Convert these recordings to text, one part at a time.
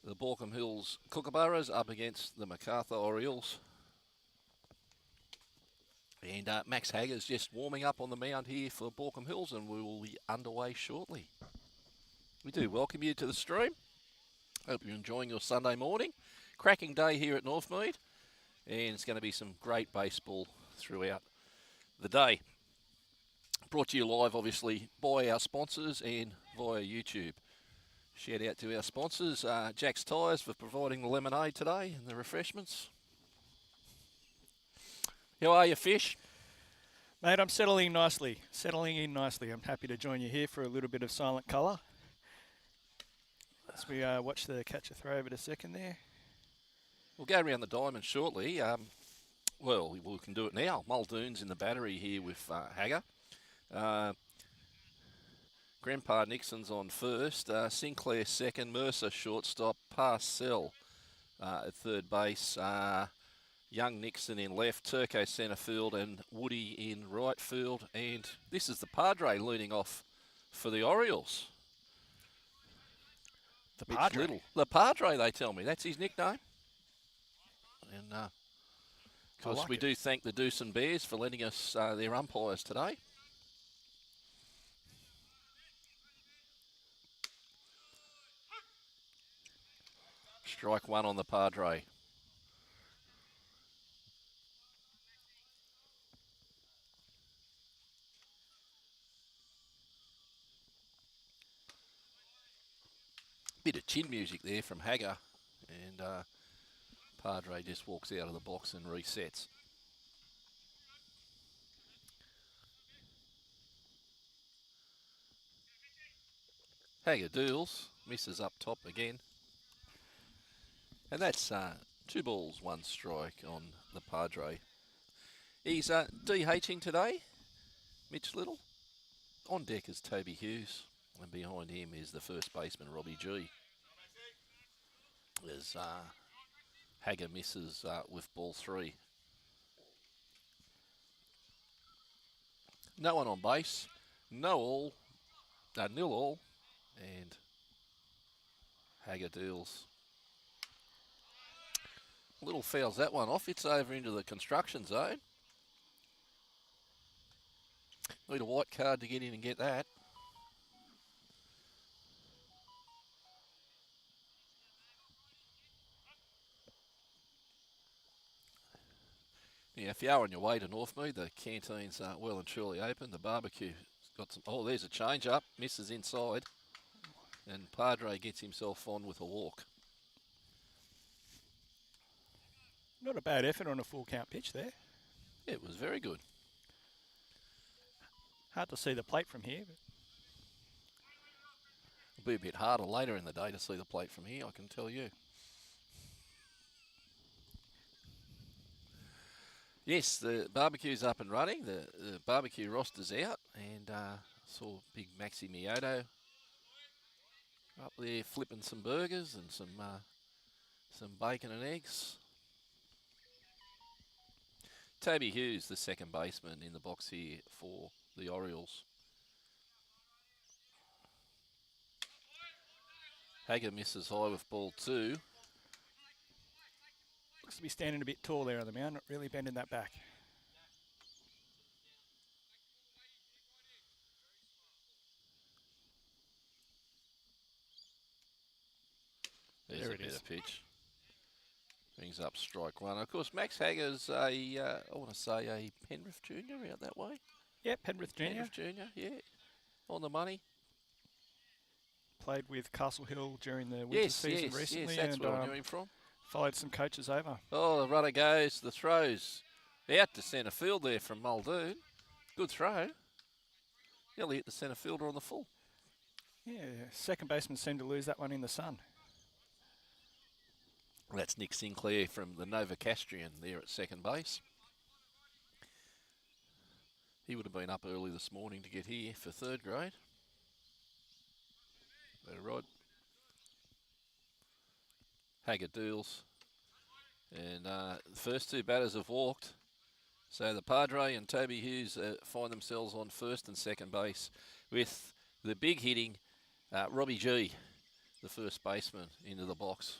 The Baulkham Hills Kookaburras up against the Macarthur Orioles. And Max Hagger's just warming up on the mound here for Baulkham Hills, and we will be underway shortly. We do welcome you to the stream. Hope you're enjoying your Sunday morning. Cracking day here at Northmead, and it's going to be some great baseball throughout the day. Brought to you live, obviously, by our sponsors and via YouTube. Shout out to our sponsors, Jack's Tyres, for providing the lemonade today and the refreshments. How are you, Fish? Mate, I'm settling nicely. I'm happy to join you here for a little bit of silent colour. As we watch the catcher throw over to second there. We'll go around the diamond shortly. Well, we can do it now. Muldoon's in the battery here with Hagger. Grandpa Nixon's on first. Sinclair second. Mercer shortstop. Parcell at third base. Young Nixon in left. Turco centre field. And Woody in right field. And this is the Padre leading off for the Orioles. The Padre? Little. The Padre, they tell me. That's his nickname. And of course, we do thank the Doosan Bears for lending us their umpires today. Strike one on the Padre. Bit of chin music there from Hagger, and Padre just walks out of the box and resets. Hagger deals, misses up top again. And that's 2 balls, 1 strike on the Padre. He's DHing today, Mitch Little. On deck is Toby Hughes, and behind him is the first baseman, Robbie G. As Hagger misses with ball 3. No one on base, nil all, and Hagger deals. Little fouls that one off. It's over into the construction zone. Need a white card to get in and get that. Yeah, if you are on your way to Northmead, the canteen's well and truly open. The barbecue's got some... Oh, there's a change up. Misses inside. And Padre gets himself on with a walk. Not a bad effort on a full count pitch there. It was very good. Hard to see the plate from here. But It'll be a bit harder later in the day to see the plate from here, I can tell you. Yes, the barbecue's up and running. The barbecue roster's out, and saw big Maxi Mioto up there flipping some burgers and some bacon and eggs. Toby Hughes, the second baseman, in the box here for the Orioles. Hagger misses high with ball 2. looks to be standing a bit tall there on the mound, not really bending that back. There's there a it bit is. of pitch. Brings up strike 1. Of course, Max Hagger's I want to say a Penrith junior out that way. Yeah, Penrith Junior. Penrith junior, yeah. On the money. Played with Castle Hill during the winter season recently. Yes, that's and, where I knew him from. Followed some coaches over. Oh, the runner goes, the throws out to centre field there from Muldoon. Good throw. Nearly hit the centre fielder on the full. Yeah, second baseman seemed to lose that one in the sun. That's Nick Sinclair from the Novocastrian there at second base. He would have been up early this morning to get here for third grade. There, Rod. Hagger deals. And the first 2 batters have walked. So the Padre and Toby Hughes find themselves on first and second base with the big hitting Robbie G. the first baseman, into the box.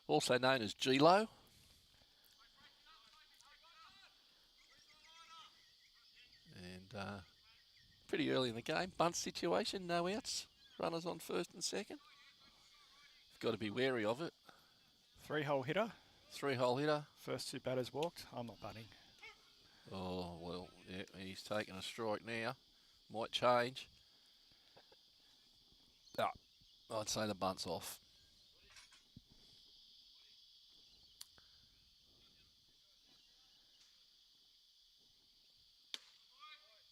Also known as G-Lo. And pretty early in the game. Bunt situation, no outs. Runners on first and second. Got to be wary of it. 3-hole hitter. 3-hole hitter. First 2 batters walked. I'm not batting. Oh, well, yeah, he's taking a strike now. Might change. I'd say the bunt's off.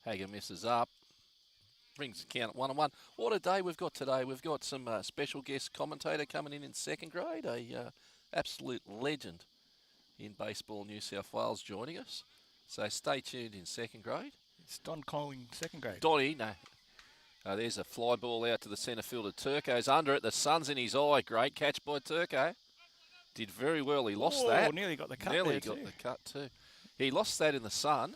Hager misses up. Brings the count at 1-1. What a day we've got today. We've got some special guest commentator coming in second grade, a absolute legend in baseball New South Wales joining us. So stay tuned in second grade. It's Don calling second grade. Donnie, no. There's a fly ball out to the centre fielder. Turco's under it. The sun's in his eye. Great catch by Turco. Did very well. He lost that. Nearly got the cut Nearly there got too. the cut too. He lost that in the sun.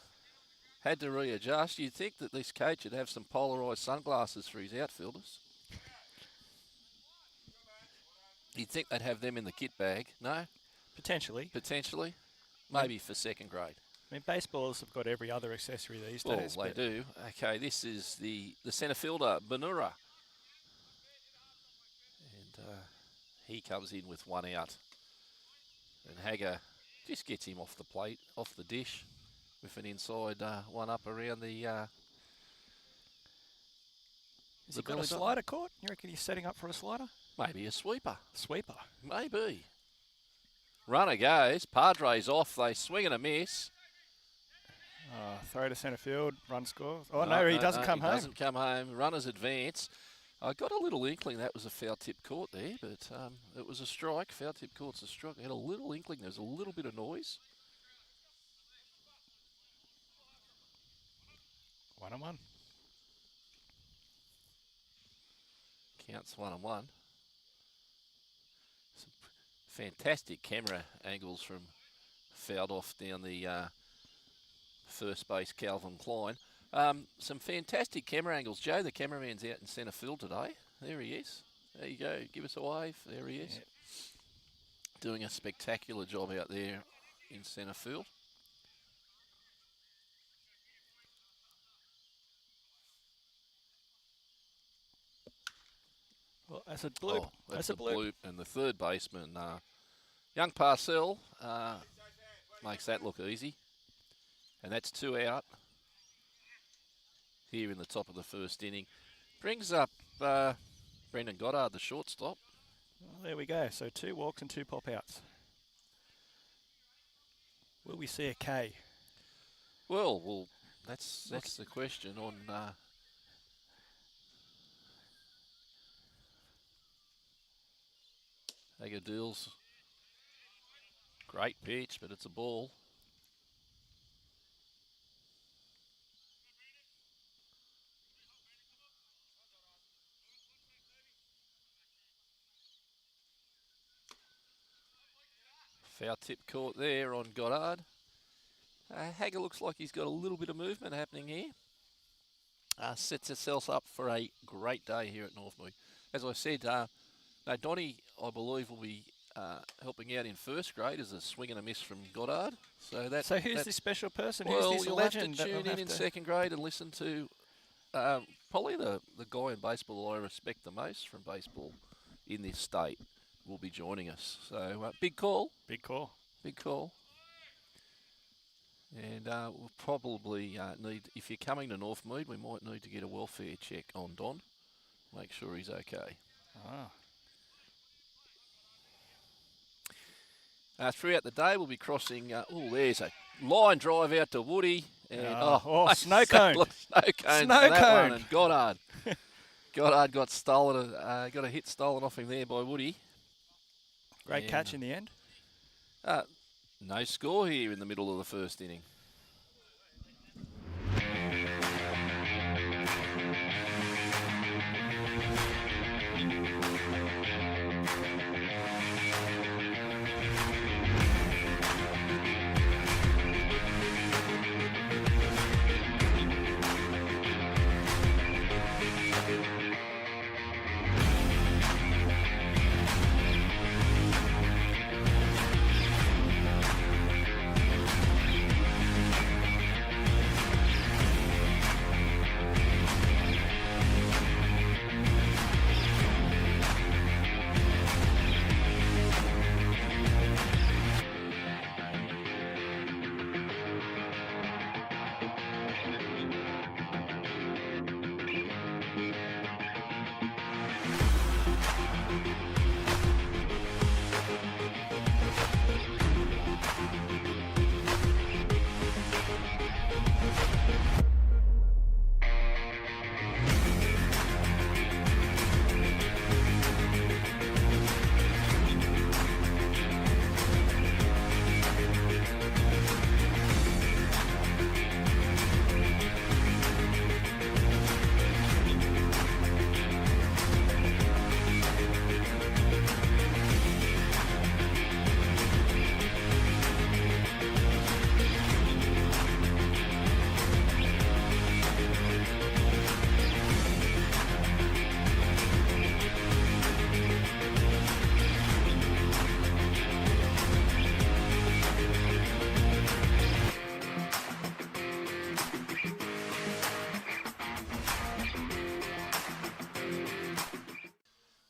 Had to readjust. You'd think that this coach would have some polarised sunglasses for his outfielders. You'd think they'd have them in the kit bag. No? Potentially. Potentially. Maybe for second grade. I mean, baseballs have got every other accessory these Well, days. they do. Okay, this is the centre fielder, Benura. And he comes in with 1 out. And Hager just gets him off the plate, off the dish, with an inside one up around the... Has he got a belly slider caught? You reckon he's setting up for a slider? Maybe a sweeper. Sweeper. Maybe. Runner goes. Padres off. They swing and a miss. Throw to centre field. Run score. Oh, no, he doesn't come home. Doesn't come home. Runners advance. I got a little inkling that was a foul tip caught there, but it was a strike. Foul tip court's a strike. I had a little inkling. There was a little bit of noise. 1-1. Counts 1-1. Some fantastic camera angles from fouled off down the first base, Calvin Klein. Some fantastic camera angles. Joe, the cameraman's out in centre field today. There he is. There you go. Give us a wave. There he is. Yep. Doing a spectacular job out there in centre field. Well, that's a bloop. Oh, that's a bloop. And the third baseman, young Parcell, makes that look easy. And that's 2 out here in the top of the first inning. Brings up Brendan Goddard, the shortstop. Well, there we go. So 2 walks and 2 pop-outs. Will we see a K? Well, that's the question on... Hager deals. Great pitch, but it's a ball. Foul tip caught there on Goddard. Hager looks like he's got a little bit of movement happening here. Sets itself up for a great day here at Northmead. As I said, Donnie, I believe, will be helping out in first grade as a swing and a miss from Goddard. So who's this special person? Well, who's this you'll legend? have to tune in second grade and listen to probably the guy in baseball I respect the most from baseball in this state will be joining us. So big call. Big call. Big call. And we'll probably need, if you're coming to Northmead, we might need to get a welfare check on Don. Make sure he's okay. Throughout the day, we'll be crossing. There's a line drive out to Woody. And, snow cone. Snow cone. Snow cone. And Goddard. Goddard got stolen. Got a hit stolen off him there by Woody. Great catch in the end. No score here in the middle of the first inning.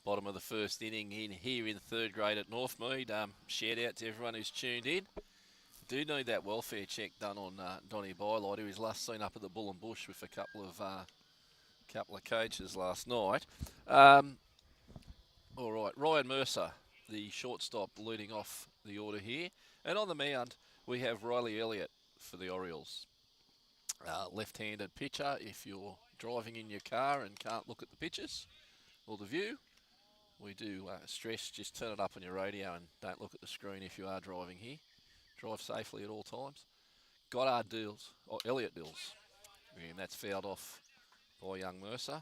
Bottom of the first inning in here in third grade at Northmead. Shout out to everyone who's tuned in. Do need that welfare check done on Donny Bylight, who was last seen up at the Bull and Bush with a couple of coaches last night. All right, Ryan Mercer, the shortstop, leading off the order here, and on the mound we have Riley Elliott for the Orioles. Left-handed pitcher. If you're driving in your car and can't look at the pitches or the view, we do stress, just turn it up on your radio and don't look at the screen if you are driving here. Drive safely at all times. Goddard deals, or Elliott deals, and that's fouled off by young Mercer.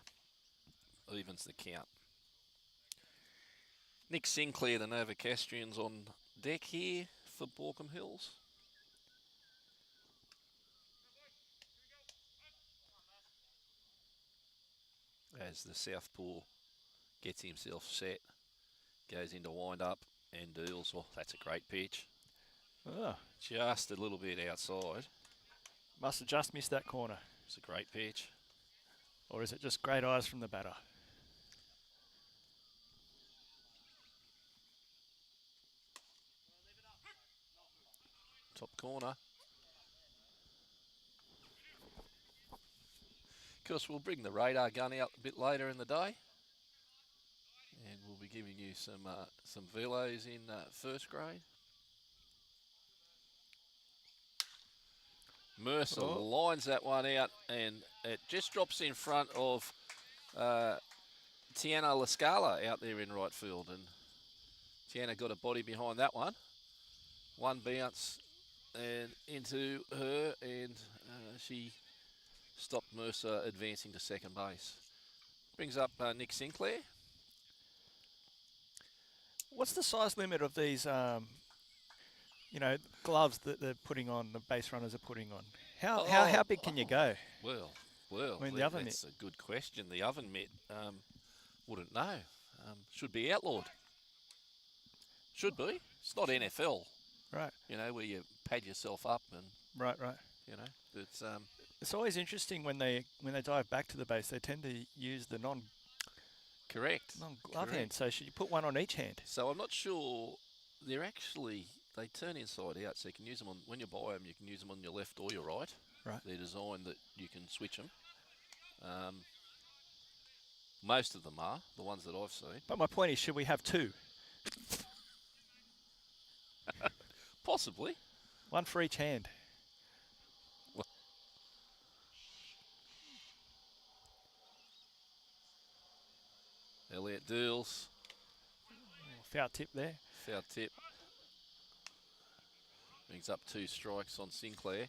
Evens the count. Nick Sinclair, the Novocastrians, on deck here for Baulkham Hills. As the Southpaw gets himself set, goes into wind up and deals. Oh, that's a great pitch. Oh, Just a little bit outside. must have just missed that corner. It's a great pitch. Or is it just great eyes from the batter? Top corner. Of course, we'll bring the radar gun out a bit later in the day. And we'll be giving you some velos in first grade. Mercer lines that one out, and it just drops in front of Tiana Lascala out there in right field. And Tiana got a body behind that one. One bounce and into her, and she stopped Mercer advancing to second base. Brings up Nick Sinclair. What's the size limit of these, gloves that they're putting on, the base runners are putting on? How big can you go? Well, I mean, the oven that's a good question. The oven mitt, wouldn't know. Should be outlawed. Should be. It's not NFL. Right. You know, where you pad yourself up and Right. you know, It's always interesting when they dive back to the base. They tend to use the correct. non-glove hand. So should you put one on each hand? So I'm not sure. They turn inside out, so you can use them on, when you buy them, you can use them on your left or your right. Right. They're designed that you can switch them. Most of them are, the ones that I've seen. But my point is, should we have two? Possibly. One for each hand. Elliott deals. Foul tip there. Foul tip. Brings up 2 strikes on Sinclair.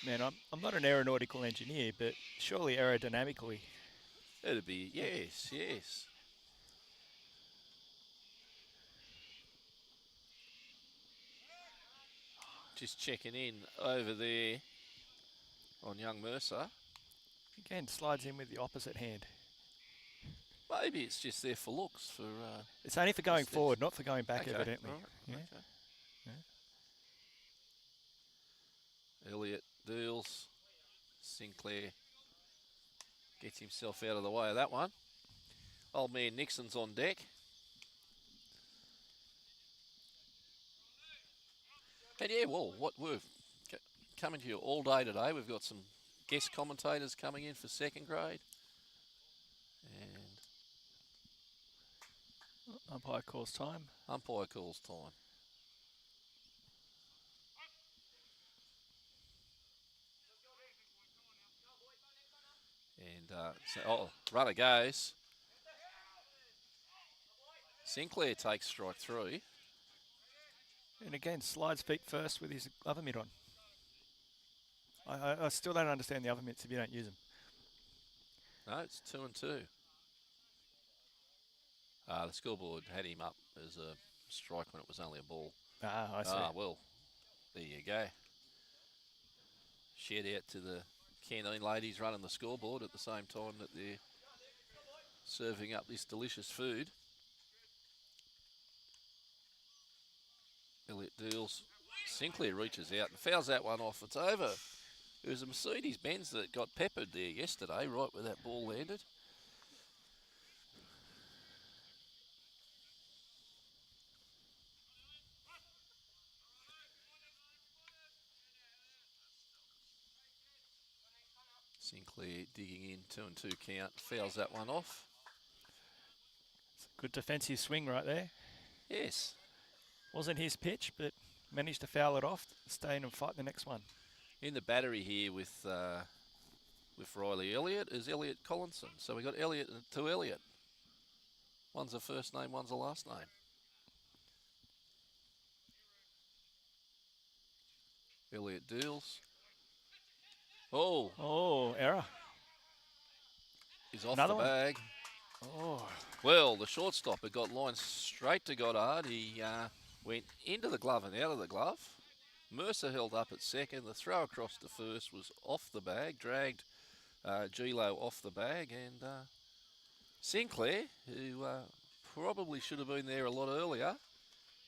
Man, I'm not an aeronautical engineer, but surely aerodynamically. It'd be, yes. Just checking in over there on young Mercer. Again, slides in with the opposite hand. Maybe it's just there for looks. It's only for going steps. forward, not for going back, Okay, evidently. right, Yeah. okay. Elliott deals. Sinclair gets himself out of the way of that one. Old man Nixon's on deck. And yeah, well, what we're coming to you all day today. We've got some guest commentators coming in for second grade. And Umpire calls time. Umpire calls time. And runner goes. Sinclair takes strike 3. And again, slides feet first with his other mitt on. I still don't understand the other mitts if you don't use them. No, it's 2 and 2. The scoreboard had him up as a strike when it was only a ball. I see. Well, there you go. Shout out to the canteen ladies running the scoreboard at the same time that they're serving up this delicious food. Elliott deals. Sinclair reaches out and fouls that one off. It's over. It was a Mercedes-Benz that got peppered there yesterday, right where that ball landed. Sinclair digging in, 2 and 2 count, fouls that one off. It's a good defensive swing right there. Yes. Wasn't his pitch, but managed to foul it off, stay in and fight the next one. In the battery here with Riley Elliott is Elliott Collinson. So we got Elliott and 2 Elliott. One's a first name, one's a last name. Elliott deals. Oh, error. He's off Another the one. bag. Oh. Well, the shortstopper got lined straight to Goddard. He went into the glove and out of the glove. Mercer held up at second. The throw across to first was off the bag, dragged Gilo off the bag, and Sinclair, who probably should have been there a lot earlier,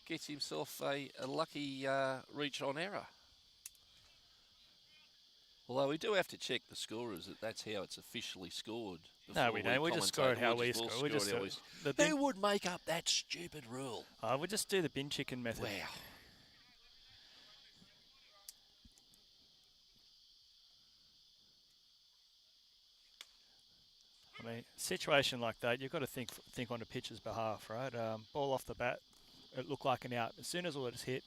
gets himself a lucky reach on error. Although we do have to check the scorers that's how it's officially scored. No, we don't. We just score it how we score. We just Who would make up that stupid rule? We just do the bin chicken method. Wow. I mean, situation like that, you've got to think on the pitcher's behalf, right? Ball off the bat, it looked like an out. As soon as it was hit,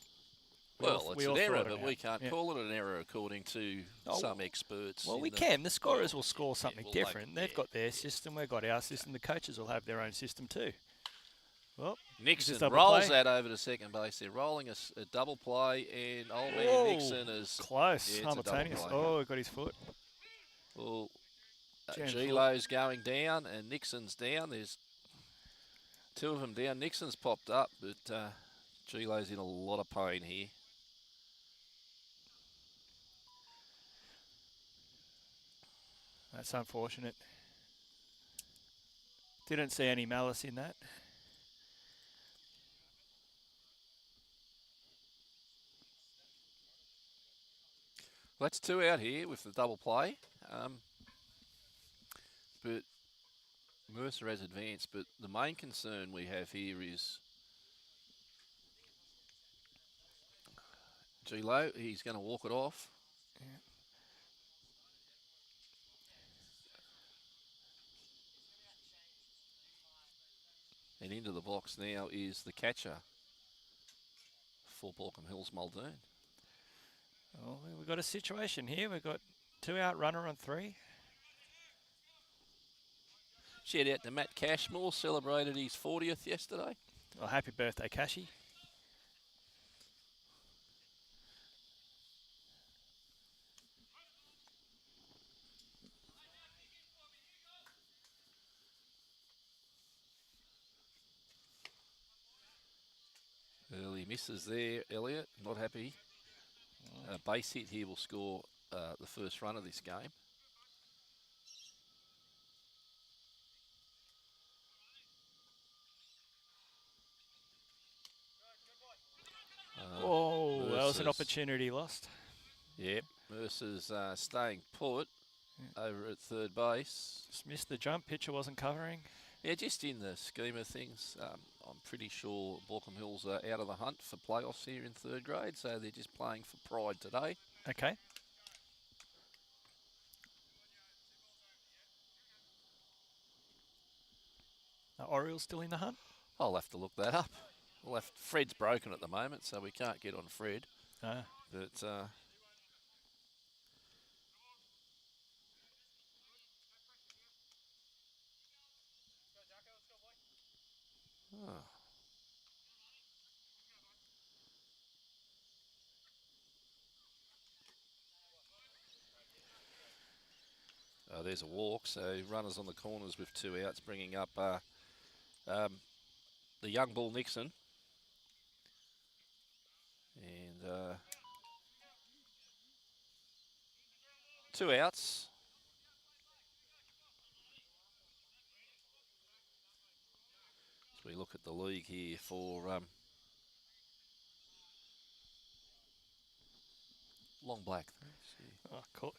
it's an error, but we can't call it an error according to some experts. Well, we can. The scorers will score something different. They've got their system, we've got our system. The coaches will have their own system too. Well, Nixon rolls that over to second base. They're rolling a double play, and old man Nixon is close, simultaneous. Oh, got his foot. Well, Gilo's going down, and Nixon's down. There's 2 of them down. Nixon's popped up, but Gilo's in a lot of pain here. That's unfortunate. Didn't see any malice in that. Well, that's 2 out here with the double play. But Mercer has advanced. But the main concern we have here is Gilo. He's going to walk it off. Yeah. And into the box now is the catcher for Baulkham Hills Muldoon. Oh, we've got a situation here. We've got 2 out, runner on 3. Shout out to Matt Cashmore, celebrated his 40th yesterday. Well, happy birthday, Cashy. Early misses there, Elliott, not happy. Base hit here will score the first run of this game. That was an opportunity lost. Yep, Mercer's staying put over at third base. Just missed the jump, pitcher wasn't covering. Yeah, just in the scheme of things, I'm pretty sure Baulkham Hills are out of the hunt for playoffs here in third grade, so they're just playing for pride today. Okay. Are Orioles still in the hunt? I'll have to look that up. Fred's broken at the moment, so we can't get on Fred. Ah. But oh. There's a walk, so runners on the corners with 2 outs, bringing up the young bull Nixon. And 2 outs. As we look at the league here for Long Black. Oh, cool.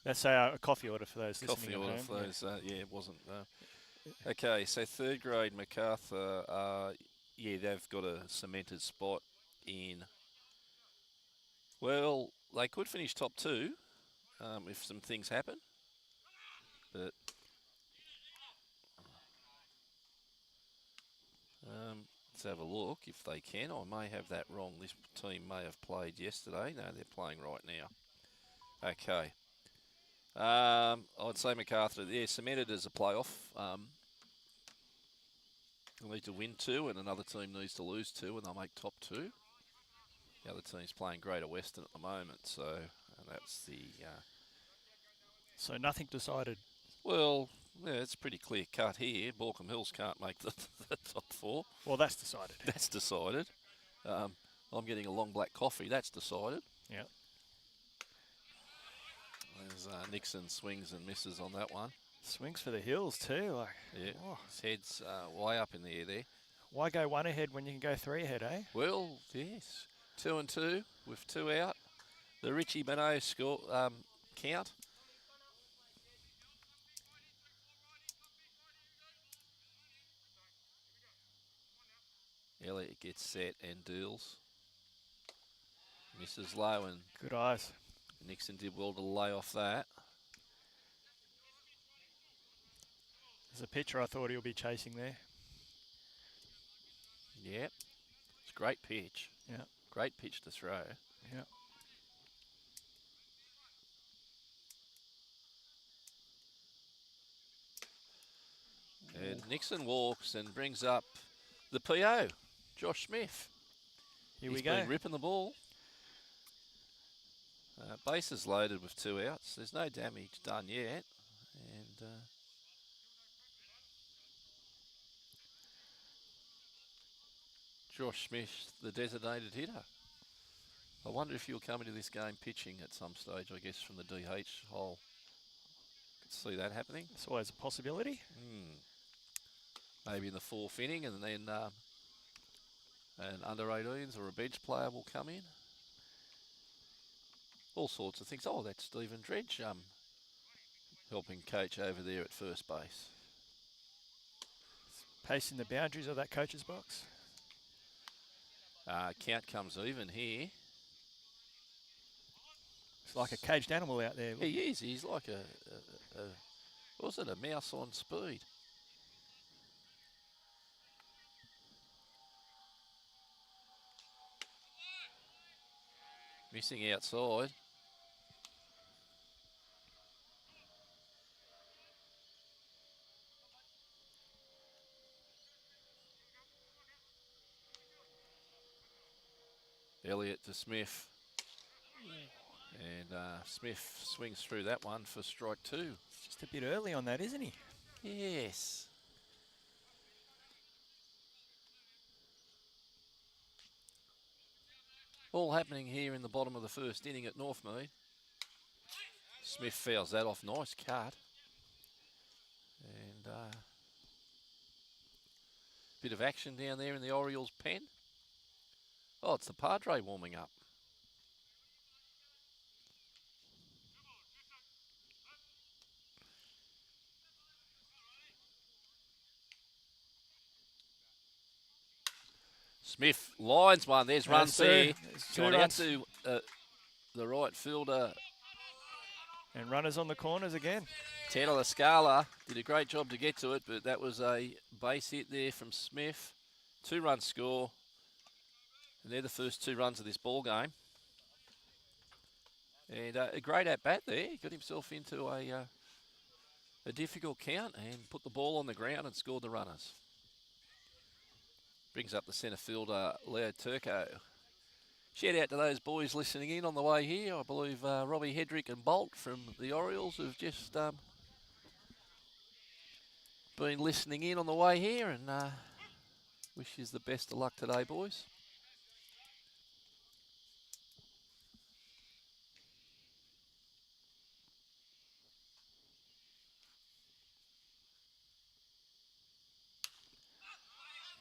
That's a coffee order for those listening Coffee at order home. for those. Yeah, it wasn't. Okay, so 3rd grade MacArthur. Yeah, they've got a cemented spot in. Well, they could finish top 2 if some things happen. But let's have a look if they can. I may have that wrong. This team may have played yesterday. No, they're playing right now. Okay. I'd say MacArthur, cemented as a playoff. They'll need to win 2, and another team needs to lose 2, and they'll make top 2. The other team's playing Greater Western at the moment, so and that's the. So nothing decided. Well, yeah, it's pretty clear cut here. Baulkham Hills can't make the top 4. Well, that's decided. That's decided. I'm getting a long black coffee. That's decided. Yeah. There's Nixon swings and misses on that one. Swings for the Hills too. Like, yeah, his head's way up in the air there. Why go 1 ahead when you can go 3 ahead, eh? Well, yes. 2 and 2 with 2 out. The Richie Minot score count. Elliott gets set and deals. Misses low, and good eyes. Nixon did well to lay off that. There's a pitcher I thought he'll be chasing there. Yep. It's a great pitch. Yeah. Great pitch to throw. Yeah. And Nixon walks and brings up the PO, Josh Smith. Here He's we go. been ripping the ball. Bases loaded with 2 outs. There's no damage done yet. And Josh Smith, the designated hitter. I wonder if he'll come into this game pitching at some stage, I guess, from the DH hole. Could see that happening. It's always a possibility. Maybe in the 4th inning, and then an under 18s or a bench player will come in. All sorts of things. Oh, that's Stephen Dredge helping coach over there at first base. Pacing the boundaries of that coach's box. Count comes even here. It's like a caged animal out there. He is. He's like a mouse on speed. Missing outside. Elliott to Smith. And Smith swings through that one for strike 2. Just a bit early on that, isn't he? Yes. All happening here in the bottom of the 1st inning at Northmead. Smith fouls that off. Nice cut. And bit of action down there in the Orioles pen. Oh, it's the Padre warming up. Smith lines one. There's runs there. Gone out to the right fielder. And runners on the corners again. Ted La Scala did a great job to get to it, but that was a base hit there from Smith. 2-run score. And they're the first 2 runs of this ball game. And a great at-bat there. He got himself into a difficult count and put the ball on the ground and scored the runners. Brings up the centre fielder, Leo Turco. Shout out to those boys listening in on the way here. I believe Robbie Hedrick and Bolt from the Orioles have just been listening in on the way here, and wish you the best of luck today, boys.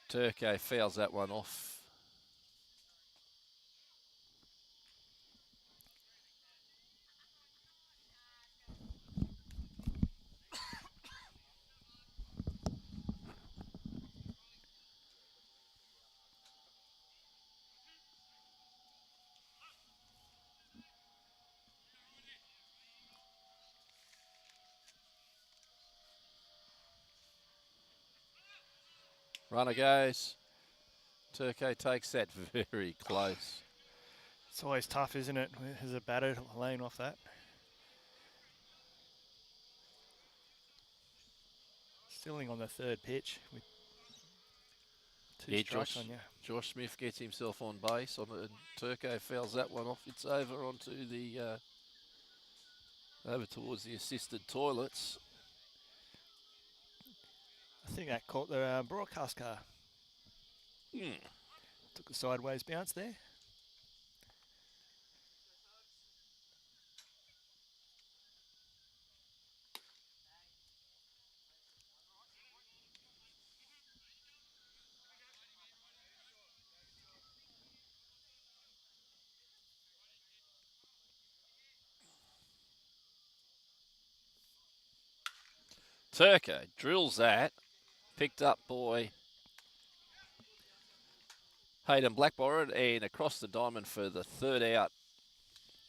Turco fouls that one off. Runner goes. Turco takes that very close. It's always tough, isn't it, as a batter laying off that. Stilling on the 3rd pitch with 2 strikes on you. Josh Smith gets himself on base, and Turco fouls that one off. It's over onto the over towards the assisted toilets. I think that caught the broadcast car. Took a sideways bounce there. Turco drills that. Picked up by Hayden Blackborrow and across the diamond for the 3rd out.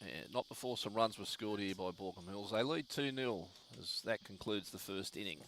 And not before some runs were scored here by Baulkham Hills. They lead 2-0 as that concludes the 1st inning.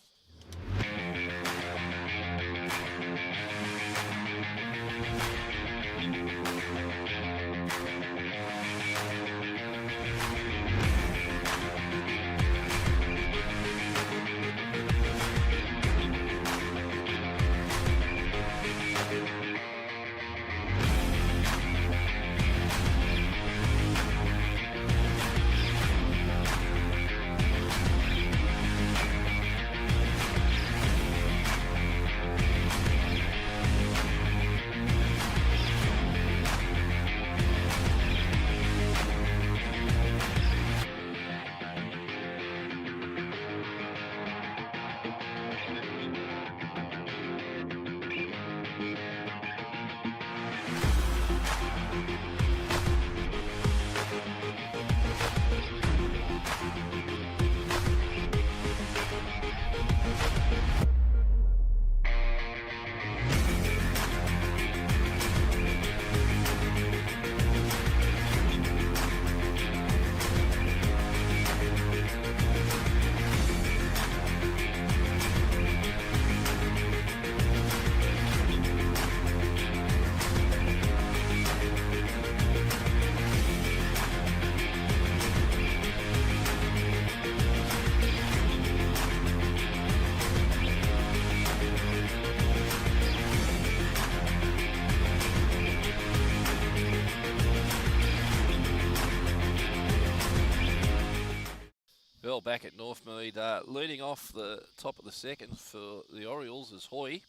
Bell back at Northmead, leading off the top of the 2nd for the Orioles is Hoy.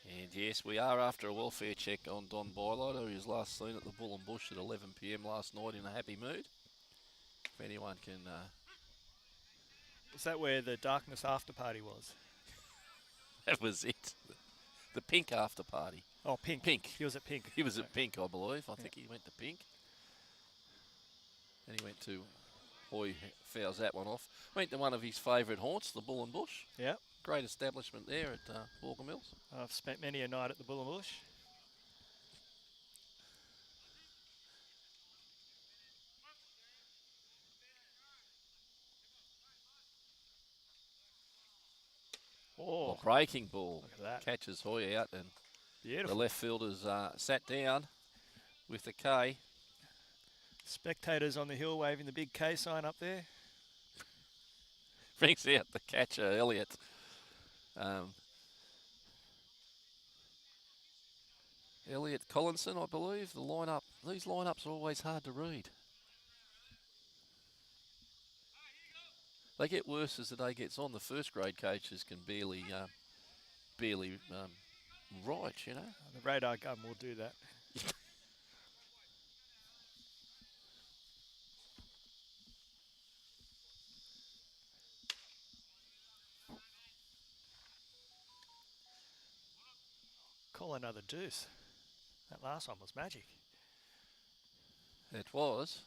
And yes, we are after a welfare check on Don Bylighter, who was last seen at the Bull and Bush at 11 p.m. last night in a happy mood. If anyone can... Is that where the darkness after party was? That was it. The Pink after party. Oh, Pink. Pink. He was at Pink. He was at Pink, I believe. I think he went to Pink. And he went to... Boy, fouls that one off. Went to one of his favourite haunts, the Bull and Bush. Yeah. Great establishment there at Baulkham Hills. I've spent many a night at the Bull and Bush. Oh, breaking ball. look at that. Catches Hoy out, and the Beautiful. left fielder's sat down with the K. Spectators on the hill waving the big K sign up there. Brings out the catcher, Elliott. Elliott Collinson, I believe. The lineup. These lineups are always hard to read. They get worse as the day gets on. The first grade coaches can barely write, you know. The radar gun will do that. Call another deuce. That last one was magic. It was.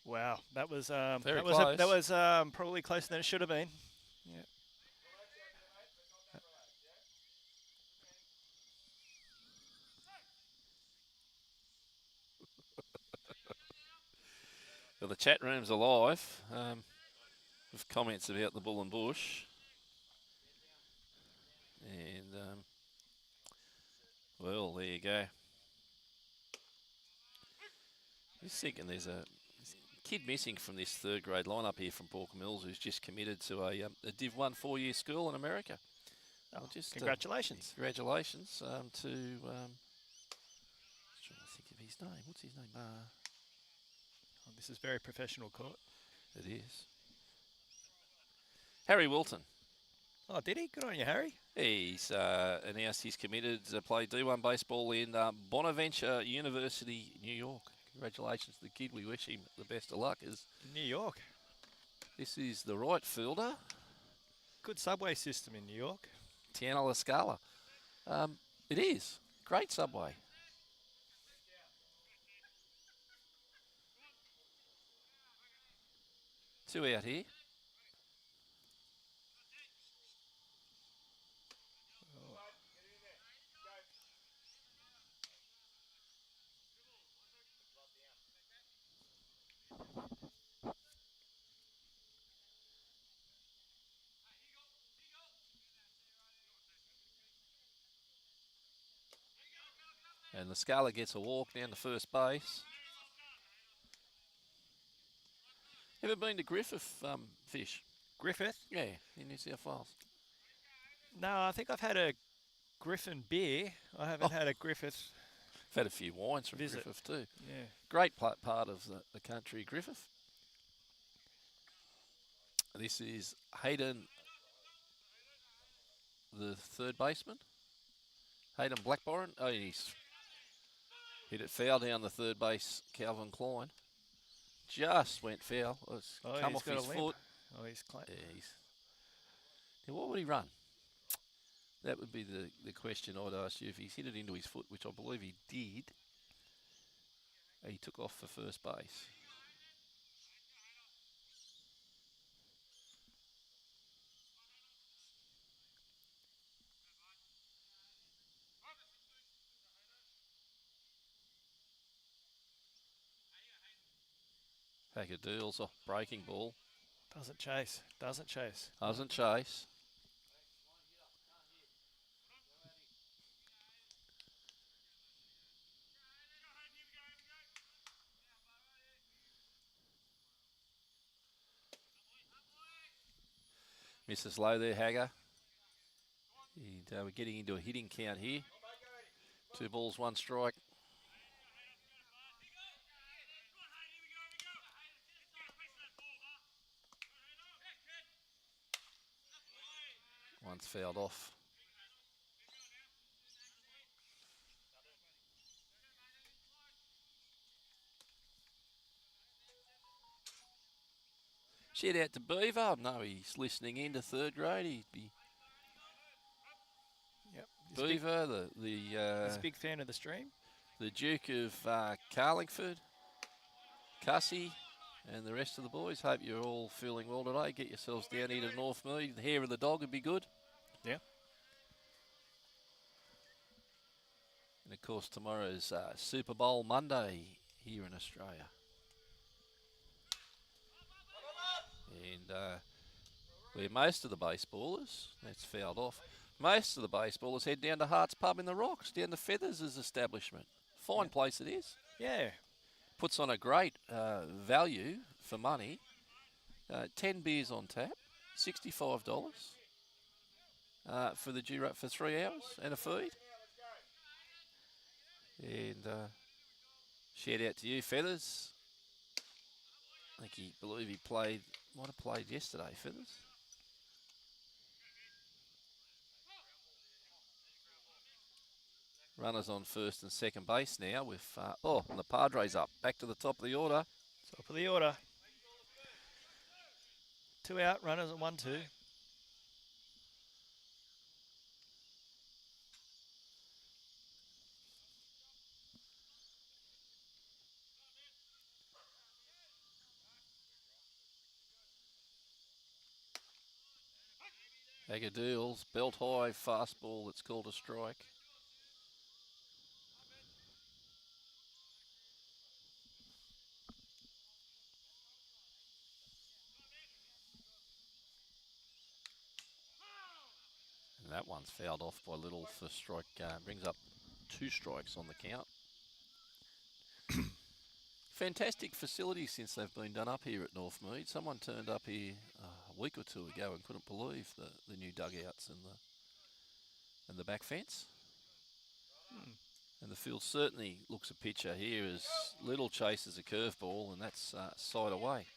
Wow, that was Very that close. was probably closer than it should have been. Yeah. Well, the chat room's alive with comments about the Bull and Bush. And, well, there you go. Just thinking there's a kid missing from this third grade lineup here from Baulkham Hills who's just committed to a Div 1 4-year school in America. Oh, Just congratulations. Congratulations to, trying to think of his name. What's his name? Oh, this is very professional court. It is. Harry Wilton. Oh, did he? Good on you, Harry. He's announced he's committed to play D1 baseball in Bonaventure University, New York. Congratulations to the kid. We wish him the best of luck. New York. This is the right fielder, Good subway system in New York. Tiana La Scala. It is. Great subway. Two out here. And La Scala gets a walk down to first base. Ever been to Griffith, Fish? Griffith? Yeah, in New South Wales. No, I think I've had a Griffin beer. I haven't had a Griffith. I've had a few wines from Visit. Griffith too. Yeah. Great part of the country, Griffith. This is Hayden, the third baseman. Hayden Blackburn. Oh, he's hit it foul down the third base, Calvin Klein. Just went foul. It's come off his foot. Oh, he's Yeah, now, what would he run? That would be the question I'd ask you. If he's hit it into his foot, which I believe he did, he took off for first base. Packer deals off breaking ball. Doesn't chase. Doesn't chase. Doesn't chase. Misses low there, Hagger. And, we're getting into a hitting count here. 2 balls, 1 strike. One's fouled off. Shout out to Beaver. No, he's listening in to third grade. He'd be Yep. Beaver, He's a big fan of the stream. the Duke of Carlingford, Cussy, and the rest of the boys. Hope you're all feeling well today. Get yourselves down here to North Mead. The hair of the dog would be good. Yeah. And of course, tomorrow's Super Bowl Monday here in Australia. And where most of the baseballers, that's fouled off, most of the baseballers head down to Hart's Pub in the Rocks, down to Feathers' establishment. Fine place it is. Yeah. Puts on a great value for money. 10 beers on tap, $65 for the for 3 hours and a feed. And shout out to you, Feathers. I believe he might have played yesterday, Feathers. Runners on first and second base now with, and the Padres up. Back to the top of the order. Top of the order. 2 out, runners at 1-2. Agadoodles, belt high fastball that's called a strike. And that one's fouled off by Little for strike. Brings up 2 strikes on the count. Fantastic facilities since they've been done up here at Northmead. Someone turned up here a week or 2 ago and couldn't believe the new dugouts and the back fence. And the field certainly looks a picture here as Little chases a curveball, and that's side away.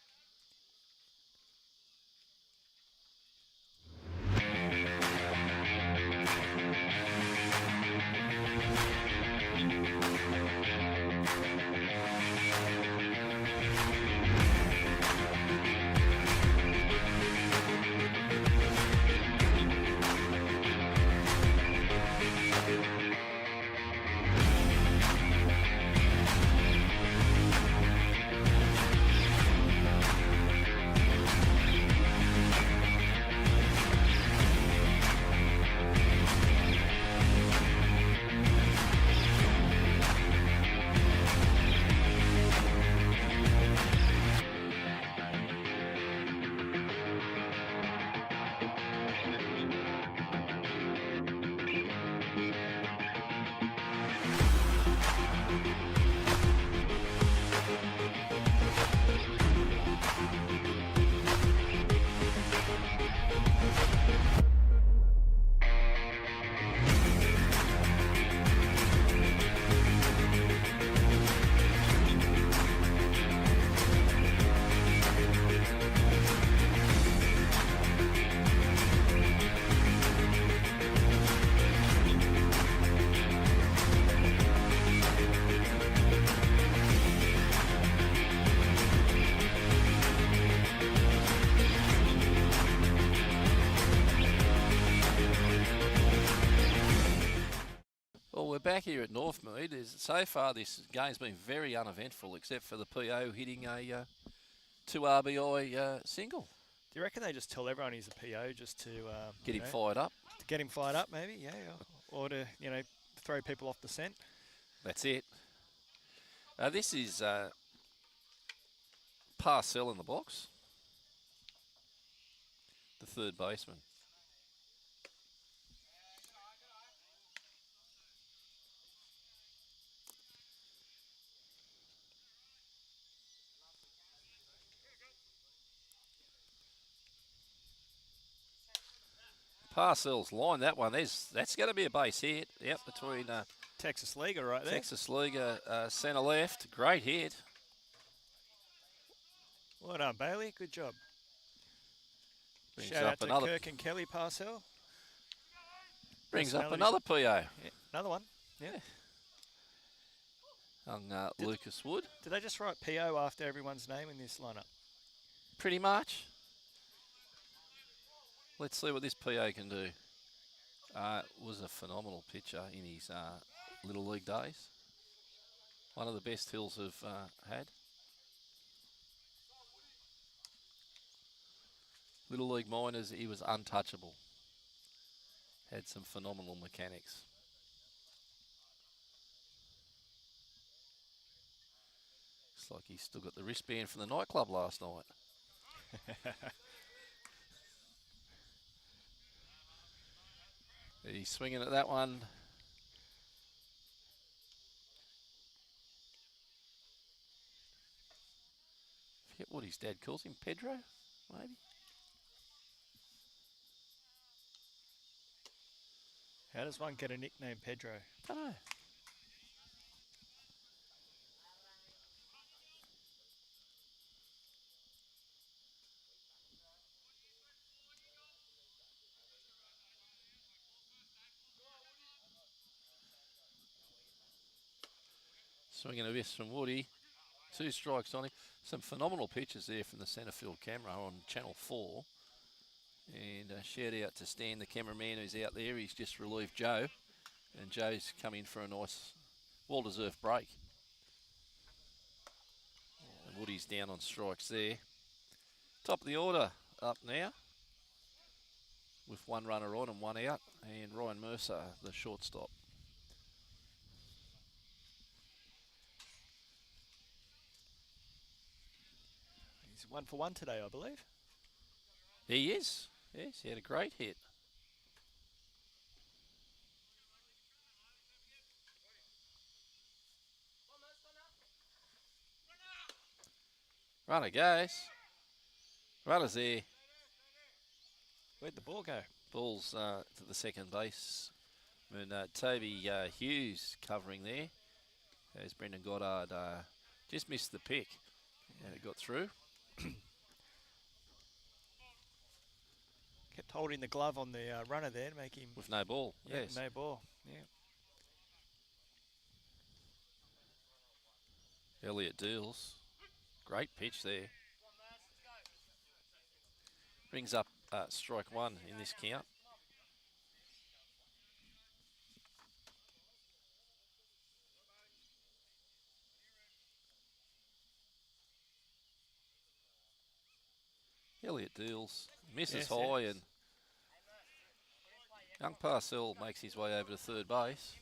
Back here at Northmead, so far this game's been very uneventful, except for the PO hitting a 2 RBI single. Do you reckon they just tell everyone he's a PO just to get him fired up? To get him fired up, maybe, yeah, or to throw people off the scent. That's it. This is Parcell in the box, the third baseman. Parcells line that one. That's going to be a base hit. Yep, between Texas Leaguer right there. Texas Leaguer centre left. Great hit. Well done, Bailey. Good job. Brings Shout up out to another. Kirk and Kelly Parcell. Brings up another PO. Yeah, another one. Yeah. On Lucas Wood. Did they just write PO after everyone's name in this lineup? Pretty much. Let's see what this PO can do. Was a phenomenal pitcher in his Little League days. One of the best Hills have had. Little League minors, he was untouchable. Had some phenomenal mechanics. Looks like he's still got the wristband from the nightclub last night. He's swinging at that one. Forget what his dad calls him, Pedro, maybe? How does one get a nickname, Pedro? I don't know. Swinging a miss from Woody. 2 strikes on him. Some phenomenal pictures there from the centre field camera on Channel 4. And a shout out to Stan, the cameraman who's out there. He's just relieved Joe. And Joe's come in for a nice, well-deserved break. And Woody's down on strikes there. Top of the order up now, with 1 runner on and 1 out. And Ryan Mercer, the shortstop. He's 1 for 1 today, I believe. He is. Yes, he had a great hit. Runner goes. Runner's there. Where'd the ball go? Ball's to the second base. And Toby Hughes covering there. As Brendan Goddard just missed the pick. And it got through. Kept holding the glove on the runner there to make him... With no ball, yeah, yes. no ball, yeah. Elliott deals. Great pitch there. Brings up strike 1 in this count. Elliott deals, misses high, and young Parcell makes his way over to third base.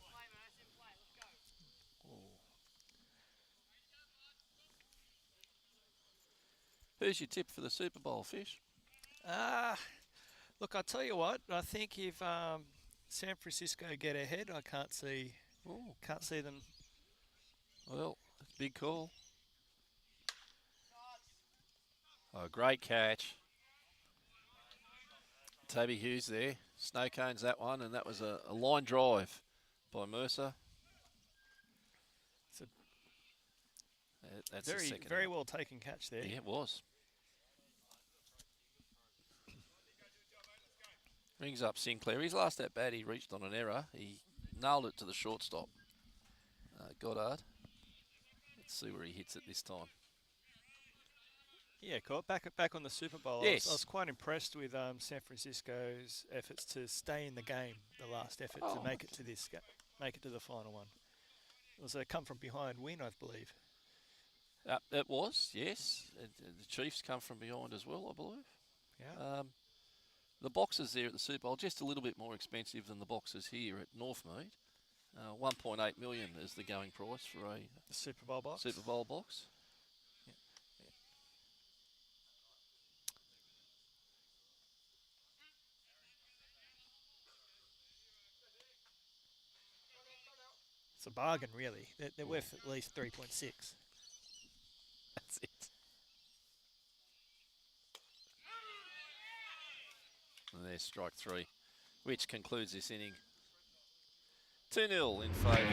Who's your tip for the Super Bowl, Fish? Look, I'll tell you what. I think if San Francisco get ahead, I can't see them. Well, big call. Oh, great catch. Toby Hughes there. Snow cones that one, and that was a line drive by Mercer. That's the second. Very well taken catch there. Yeah, it was. Rings up Sinclair. His last at bat, he reached on an error. He nailed it to the shortstop. Goddard. Let's see where he hits it this time. Yeah, cool. Back on the Super Bowl. Yes. I was quite impressed with San Francisco's efforts to stay in the game. The last effort to make it to make it to the final one. It was a come from behind win, I believe. It was, yes. The Chiefs come from behind as well, I believe. Yeah. The boxes there at the Super Bowl just a little bit more expensive than the boxes here at Northmead. 1.8 million is the going price for a Super Bowl box. Super Bowl box. Yeah. It's a bargain, really. They're worth at least 3.6. That's it. And there's strike 3, which concludes this inning. 2-0 in favour.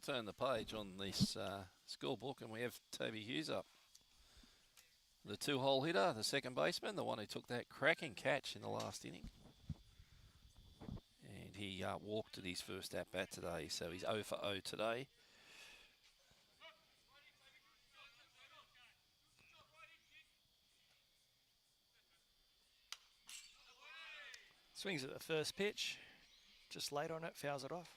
turn the page on this scorebook, and we have Toby Hughes up. The 2-hole hitter, the second baseman, the one who took that cracking catch in the last inning. And he walked at his first at-bat today, so he's 0 for 0 today. Swings at the first pitch, just late on it, fouls it off.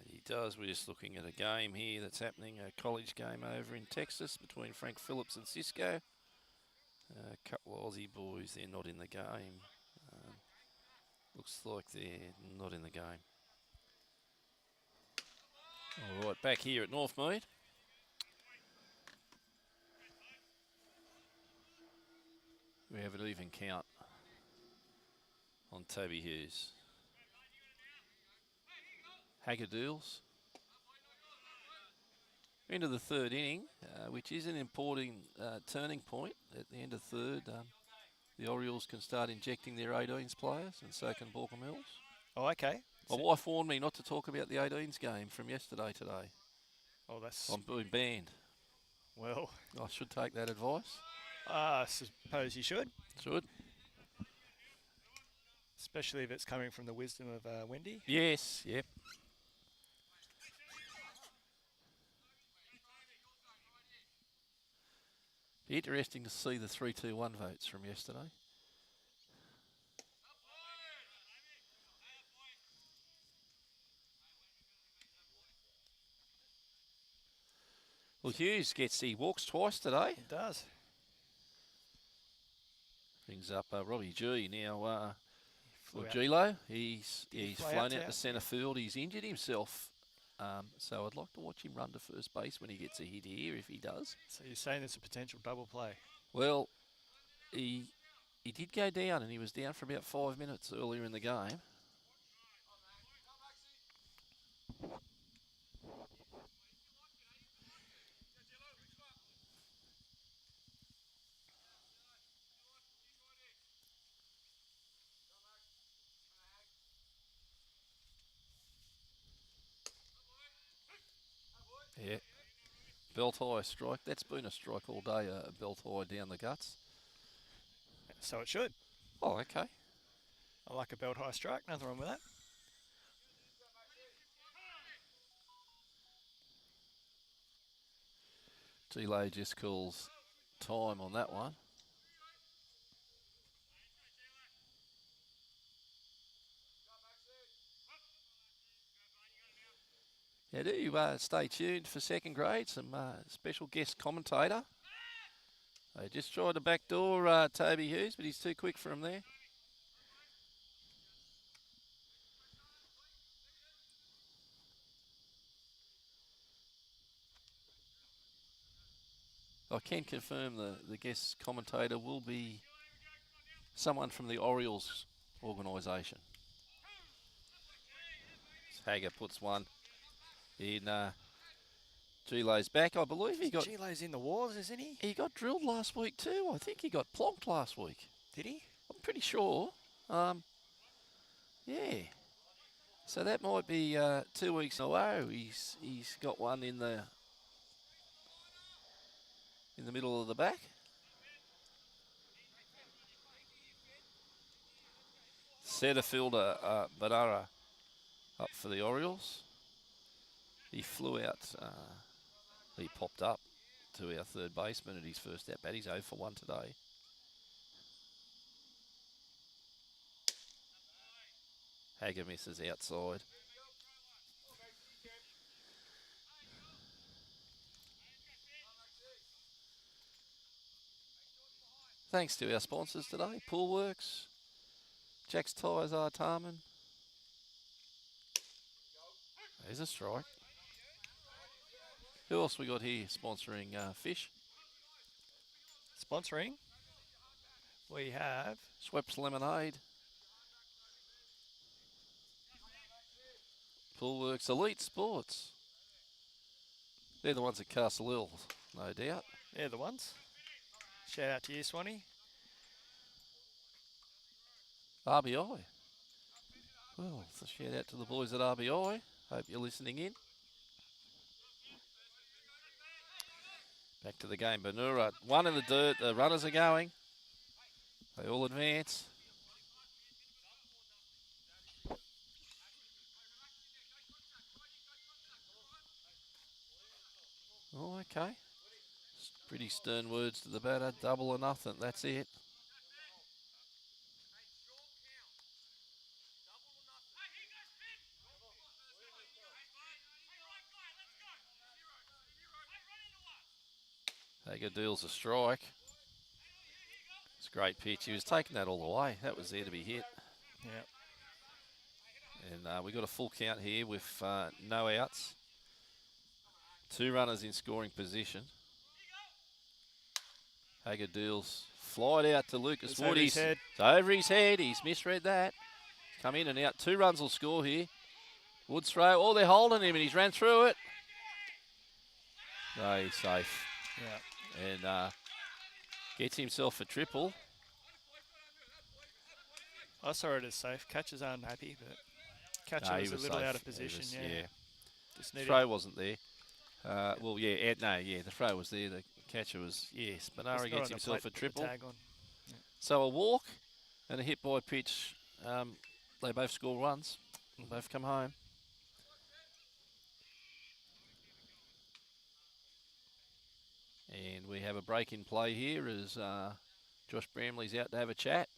He does. We're just looking at a game here that's happening, a college game over in Texas between Frank Phillips and Cisco. A couple of Aussie boys, they're not in the game. Looks like they're not in the game. All right, back here at Northmead. We have an even count on Toby Hughes. Haggadoodles. Into the third inning, which is an important turning point. At the end of third, the Orioles can start injecting their 18s players, and so can Baulkham Hills. Oh, okay. My wife warned me not to talk about the 18s game from yesterday today. Oh, that's... I'm being banned. Well... I should take that advice. I suppose you should. Should. Especially if it's coming from the wisdom of Wendy. Yes, yep. Be interesting to see the 3-2-1 votes from yesterday. Well, Hughes he walks twice today. It does. Brings up Robbie G now. Flew out. Gilo, he's fly flown out out to centre field. He's injured himself. So I'd like to watch him run to first base when he gets a hit here, if he does. So you're saying there's a potential double play? Well, he did go down, and he was down for about 5 minutes earlier in the game. Yeah. Belt high strike. That's been a strike all day, a belt high down the guts. So it should. Oh, okay. I like a belt high strike. Nothing wrong with that. Gilo just calls time on that one. Now do stay tuned for second grade, some special guest commentator. They just tried to backdoor Toby Hughes, but he's too quick for him there. I can confirm the guest commentator will be someone from the Orioles organisation. Hager puts one in Gilo's back. I believe he got... Gilo's in the wars, isn't he? He got drilled last week too. I think he got plonked last week. Did he? I'm pretty sure. Yeah. So that might be 2 weeks in a row. He's got one in the middle of the back. Centre fielder Badara up for the Orioles. He flew out. He popped up to our third baseman at his first at bat. He's 0 for 1 today. Hager misses outside. Thanks to our sponsors today, Poolworks, Jack's Tyres Artarmon. There's a strike. Who else we got here sponsoring Fish? Sponsoring, we have Schweppes Lemonade. Poolworks Elite Sports. They're the ones at Castle Hill, no doubt. they're the ones. Shout out to you, Swanee. RBI. Well, it's a shout out to the boys at RBI. Hope you're listening in. Back to the game. Benura, one in the dirt. The runners are going. They all advance. Oh, okay. Pretty stern words to the batter. Double or nothing. That's it. Hager deals a strike. It's a great pitch. He was taking that all the way. That was there to be hit. Yeah. And we got a full count here with no outs. 2 runners in scoring position. Hager deals. Flied out to Lucas It's Wood. over his head. It's over his head. He's misread that. Come in and out. 2 runs will score here. Wood's throw. Oh, they're holding him and he's ran through it. No, he's safe. Yeah. And gets himself a triple. I saw it as safe. Catcher's unhappy, but catcher No, was a little safe. out of position. Yeah. Just needed Throw wasn't there. Well, yeah, the throw was there. The catcher was, yes. Benara gets himself a triple. Tag on. Yeah. So a walk and a hit by pitch. They both score runs. Both come home. And we have a break in play here as Josh Bramley's out to have a chat.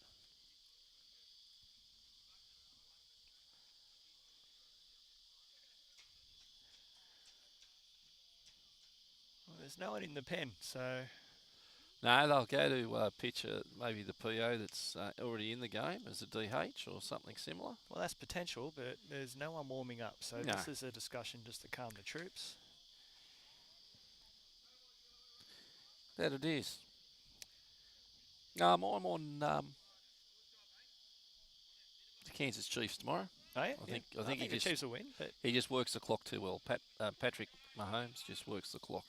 Well, there's no one in the pen, so No, they'll go to pitch maybe the PO that's already in the game as a DH or something similar. well, that's potential, but there's no one warming up. So No. this is a discussion just to calm the troops. That it is. I'm on the Kansas Chiefs tomorrow. Oh, yeah? I think he the just Chiefs will win, but he just works the clock too well. Patrick Mahomes just works the clock.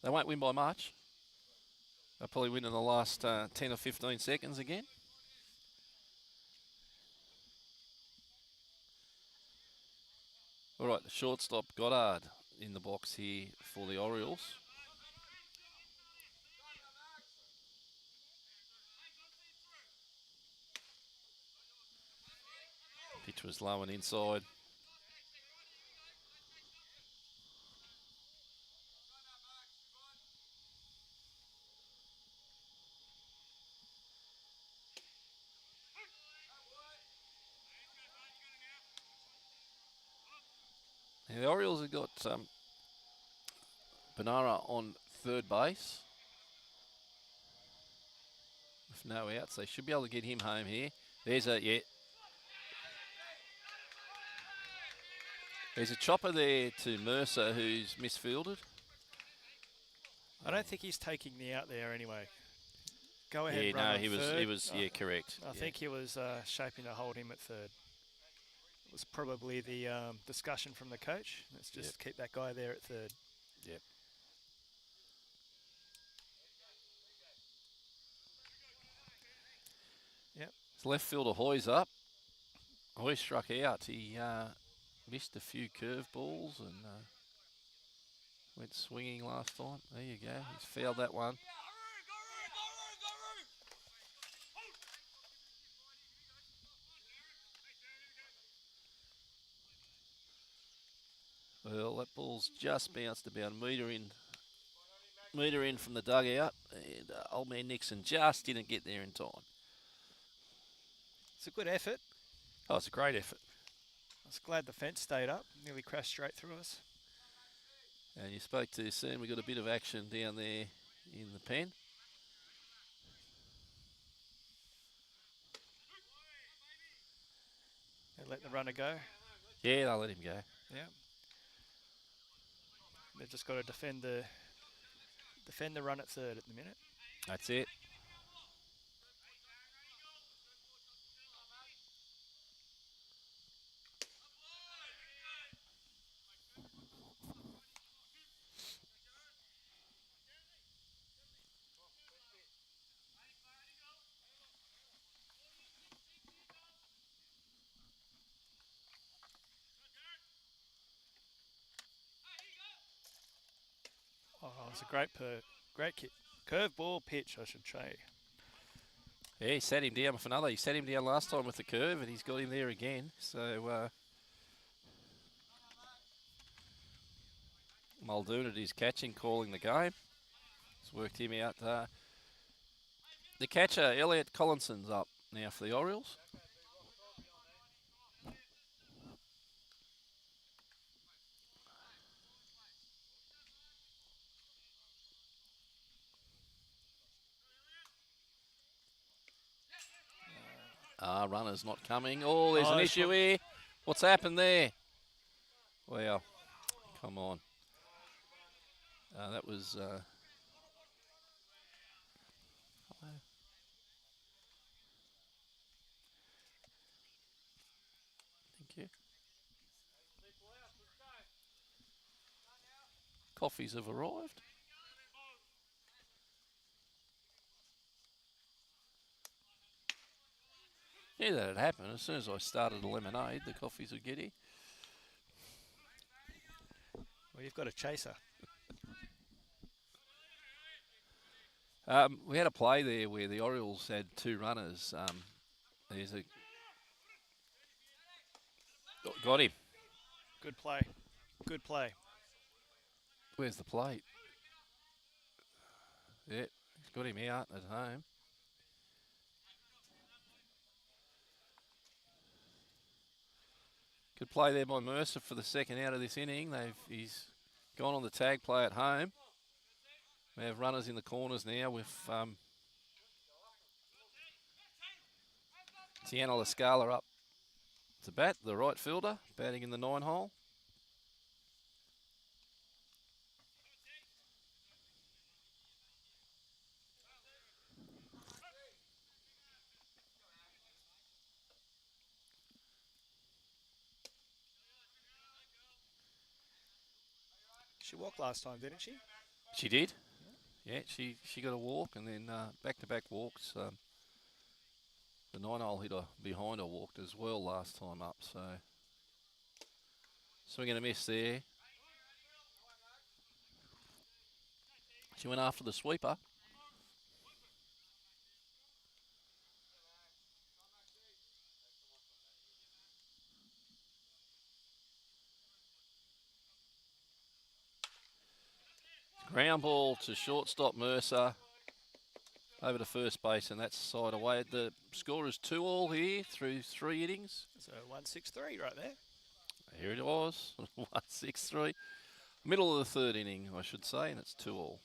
They won't win by much. They'll probably win in the last 10 or 15 seconds again. All right, the shortstop Goddard in the box here for the Orioles. Pitch was low and inside. And the Orioles have got Benara on third base. With no outs, they should be able to get him home here. There's a There's a chopper there to Mercer who's misfielded. I don't think he's taking the out there anyway. Go ahead, Yeah, run no, on he third. was correct. I think he was shaping to hold him at third. It was probably the discussion from the coach. Let's just keep that guy there at third. Yep. Yep. His left fielder Hoy's up. Hoy struck out. He missed a few curveballs and went swinging last time. There you go. He's fouled that one. Well, that ball's just bounced about a metre in from the dugout, and old man Nixon just didn't get there in time. It's a good effort. Oh, it's a great effort. I was glad the fence stayed up. Nearly crashed straight through us. And you spoke to soon. We got a bit of action down there in the pen. They let the runner go. Yeah, they'll let him go. Yeah. They've just got to defend the run at third at the minute. That's it. Oh, it's a great Great kick. Curveball pitch, I should say. Yeah, he sat him down with another. He sat him down last time with the curve, and he's got him there again. So Muldoon at his catching, calling the game. It's worked him out. The catcher, Elliot Collinson's up now for the Orioles. Runner's not coming. Oh, there's an issue here. What's happened there? Well, come on. That was... Thank you. Coffees have arrived. Yeah, that had happened. As soon as I started the lemonade, the coffees would get here. Well, you've got a chaser. We had a play there where the Orioles had two runners. There's a... Got him. Good play. Good play. Where's the plate? Yeah, he's got him out at home. Good play there by Mercer for the second out of this inning. He's gone on the tag play at home. We have runners in the corners now with Tiana Lascala up to bat, the right fielder, batting in the 9 hole. She walked last time, didn't she? She did. Yeah, she got a walk, and then back-to-back walks. The 9 hole hitter behind her walked as well last time up, so swing and a miss there. She went after the sweeper. Ground ball to shortstop Mercer. Over to first base, and that's side away. The score is 2-2 here through 3 innings. So 1-6-3 right there. Here it was, 1-6-3. Middle of the 3rd inning, I should say, and it's 2-2.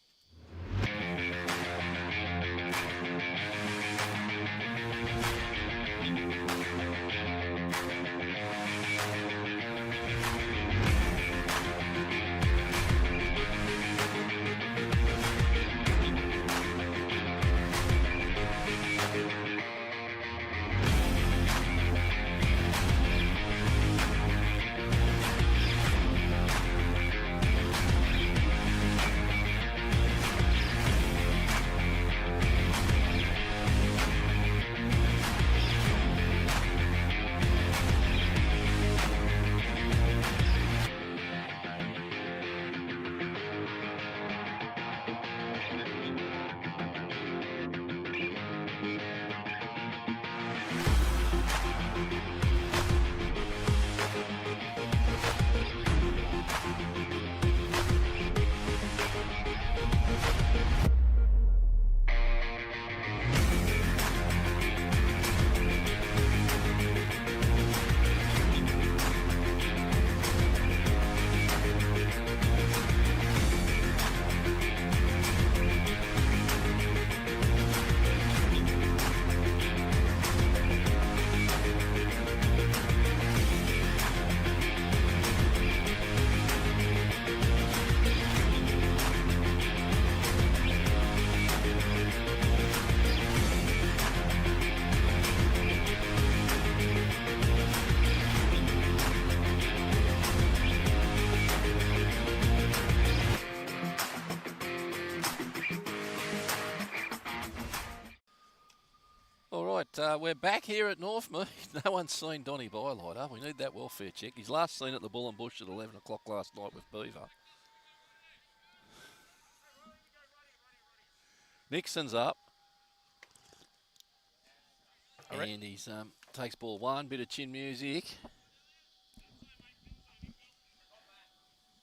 We're back here at Northmead. No one's seen Donny Bylighter. We need that welfare check. He's last seen at the Bull and Bush at 11 o'clock last night with Beaver. Nixon's up. Alright. And he's takes ball one, bit of chin music.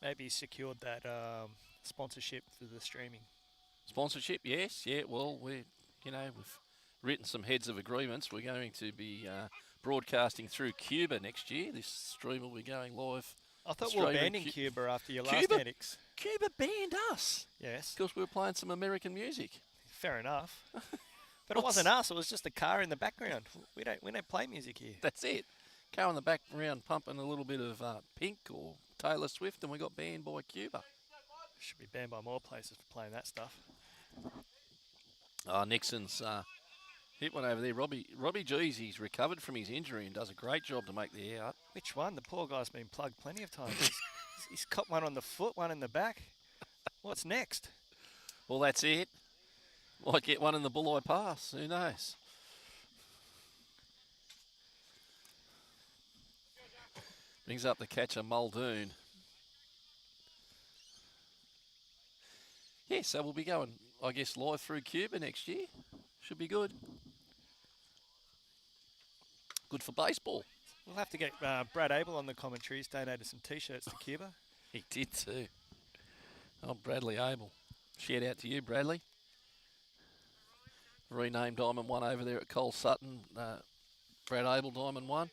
Maybe he secured that sponsorship for the streaming. Sponsorship, yes. Yeah, well, we've written some heads of agreements. We're going to be broadcasting through Cuba next year. This stream will be going live. I thought we were banning Cuba after your last antics. Cuba banned us. Yes. Because we were playing some American music. Fair enough. But it wasn't us. It was just a car in the background. We don't play music here. That's it. Car in the background pumping a little bit of Pink or Taylor Swift, and we got banned by Cuba. Should be banned by more places for playing that stuff. Nixon's hit one over there. Robbie G's, he's recovered from his injury and does a great job to make the out. Which one? The poor guy's been plugged plenty of times. He's caught one on the foot, one in the back. What's next? Well, that's it. Might get one in the bulleye pass. Who knows? Brings up the catcher, Muldoon. Yeah, so we'll be going, I guess, live through Cuba next year. Should be good. Good for baseball. We'll have to get Brad Abel on the commentary. He's donated some T-shirts to Cuba. He did too. Oh, Bradley Abel. Shout out to you, Bradley. Renamed Diamond 1 over there at Cole Sutton. Brad Abel, Diamond 1.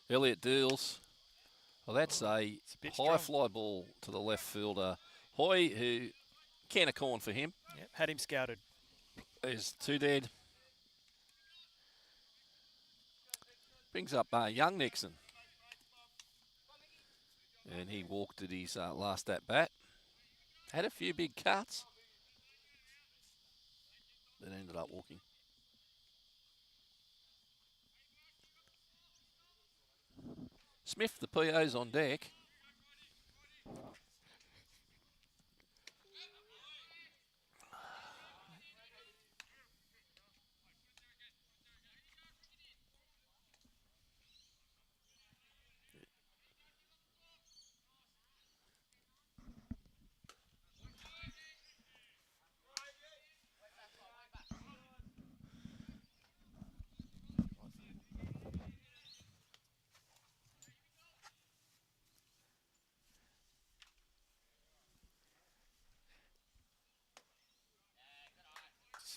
Elliot Deals. Well, that's a high strong. fly ball to the left fielder. Hoy, who can of corn for him. Yep, had him scouted. There's two dead. Brings up young Nixon. And he walked at his last at bat. Had a few big cuts. Then ended up walking. Smith, the PO's on deck.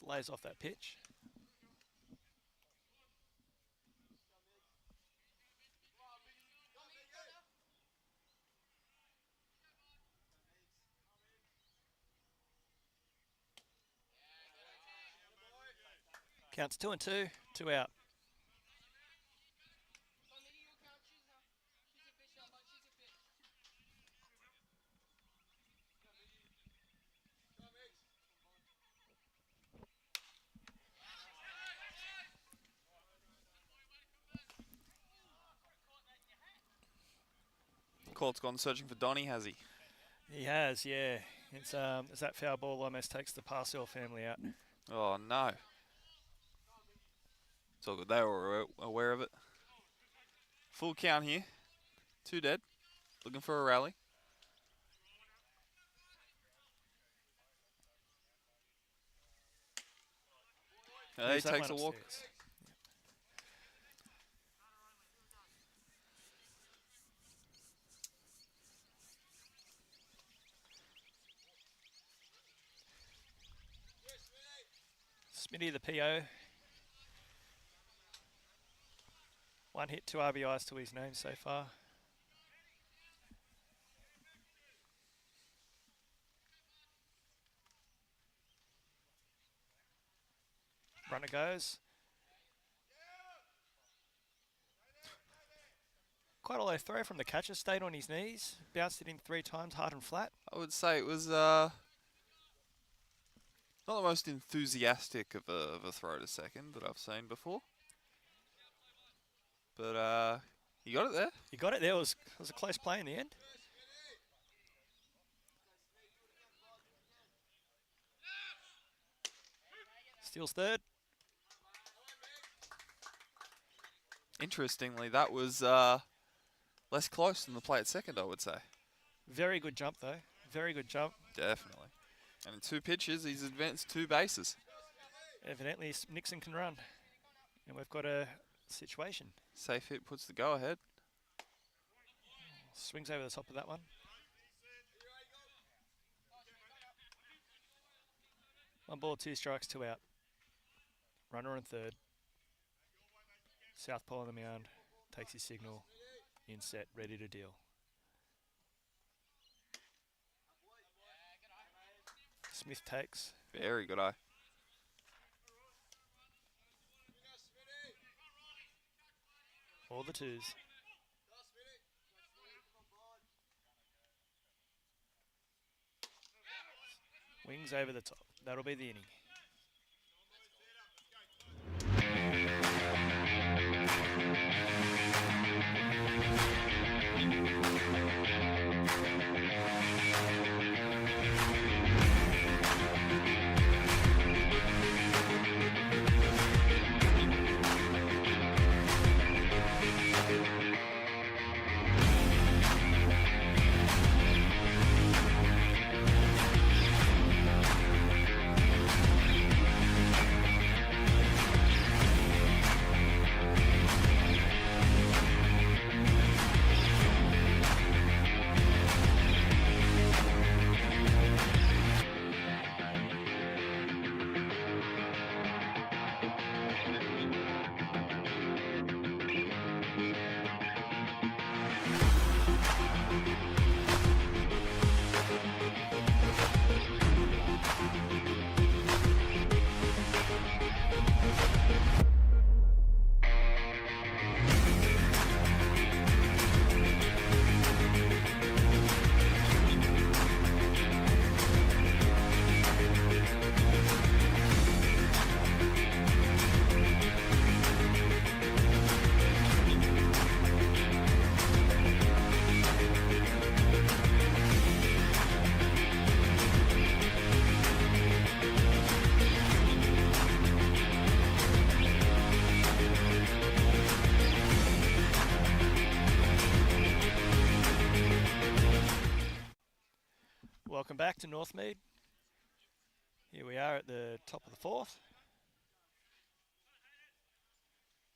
Lays off that pitch. Counts 2-2, 2 out. Court's gone searching for Donny, has he? He has, yeah. It's that foul ball almost takes the Parcell family out. Oh, no. It's all good. They were aware of it. Full count here. 2 dead. Looking for a rally. He takes a walk. Upstairs. Smitty, the PO. 1 hit, 2 RBIs to his name so far. Runner goes. Quite a low throw from the catcher. Stayed on his knees. Bounced it in 3 times, hard and flat. I would say it was not the most enthusiastic of a throw to second that I've seen before. But he got it there. He got it there. It was a close play in the end. Steals third. Interestingly, that was less close than the play at second, I would say. Very good jump, though. Very good jump. Definitely. And in 2 pitches, he's advanced 2 bases. Evidently, Nixon can run. And we've got a situation. Safe hit puts the go-ahead. Swings over the top of that one. 1 ball, 2 strikes, 2 out. Runner on third. Southpaw on the mound. Takes his signal. In set, ready to deal. Smith takes. Very good eye. All the 2s. Wings over the top. That'll be the inning. Welcome back to Northmead. Here we are at the top of the 4th.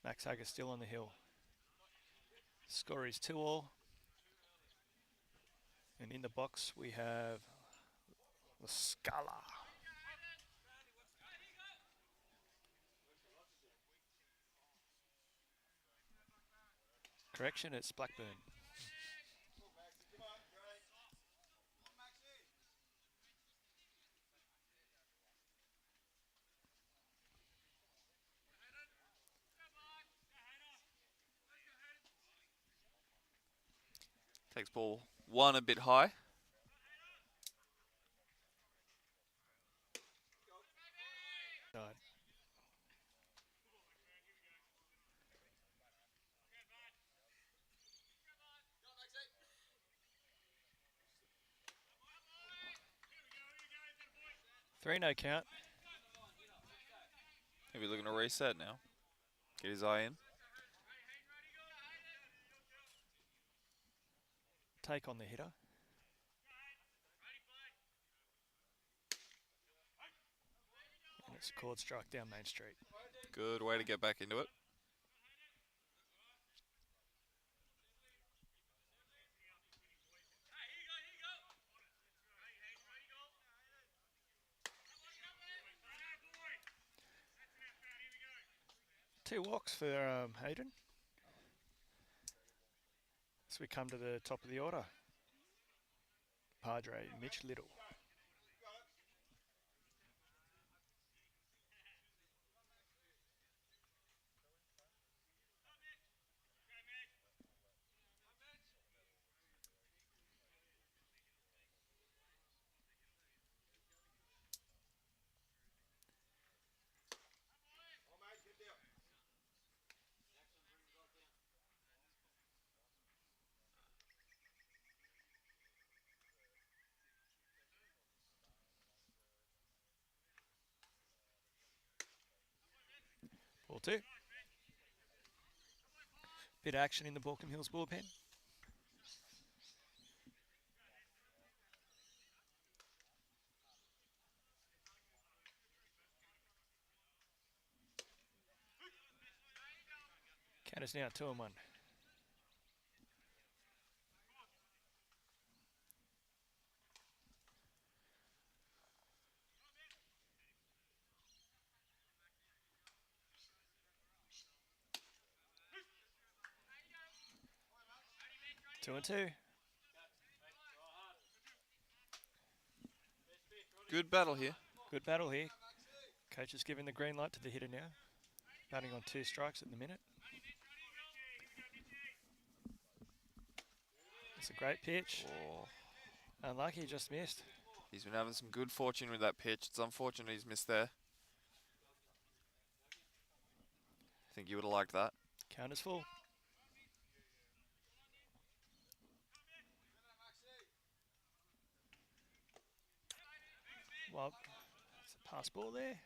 Max Hager still on the hill. Score is 2-all. And in the box we have the Scala. Correction, it's Blackburn. Takes ball 1 a bit high. Side. Three no count. Maybe looking to reset now. Get his eye in. Take on the hitter. And it's called strike down Main Street. Good way to get back into it. Two walks for Hayden. As we come to the top of the order. Padre, Mitch Little. 2. Bit of action in the Baulkham Hills bullpen. Count is now 2-1. Two and 2. Good battle here. Good battle here. Coach is giving the green light to the hitter now. Batting on 2 strikes at the minute. It's a great pitch. Oh, Unlucky, just missed. he's been having some good fortune with that pitch. It's unfortunate he's missed there. I think you would have liked that. Count is full. Well, it's a pass ball there.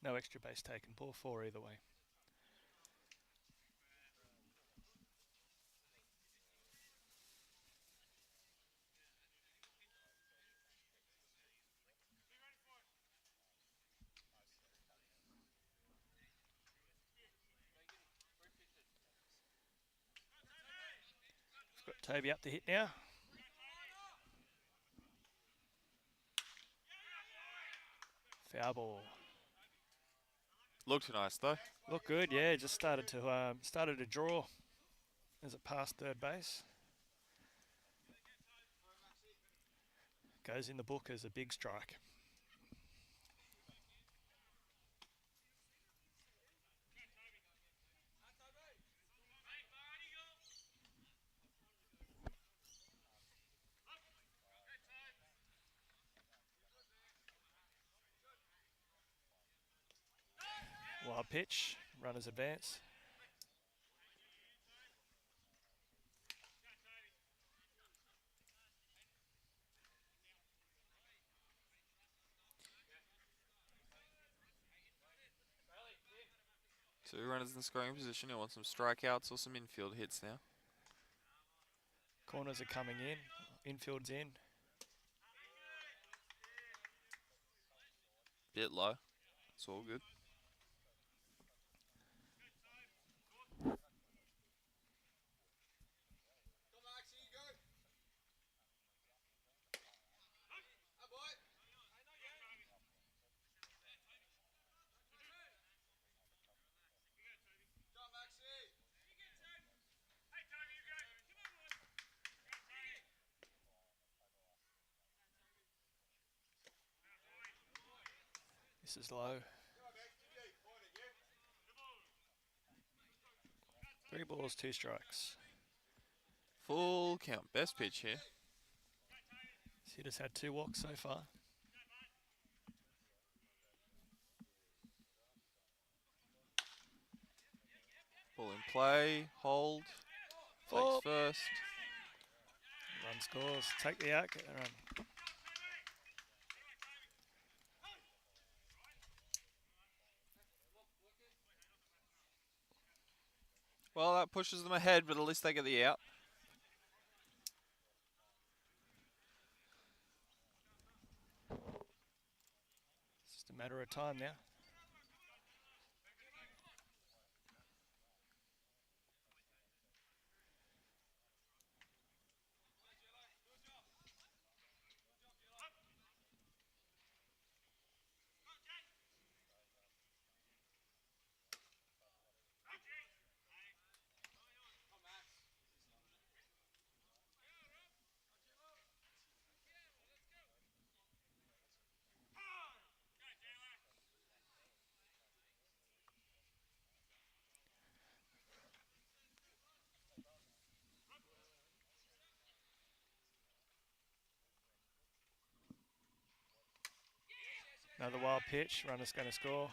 No extra base taken. Ball 4 either way. We've got Toby up to hit now. Foul ball. Looked nice though. Look good, yeah. Just started to draw as it passed third base. Goes in the book as a big strike. Wild pitch, runners advance. Two runners in the scoring position. I want some strikeouts or some infield hits now. Corners are coming in, infield's in. Bit low. It's all good. This is low. 3 balls, 2 strikes. Full count. Best pitch here. This hitter's had 2 walks so far. Ball in play. Hold. Oh. Takes first. Run scores. Take the out, get the run. Well, that pushes them ahead, but at least they get the out. It's just a matter of time now. Another wild pitch. Runner's going to score.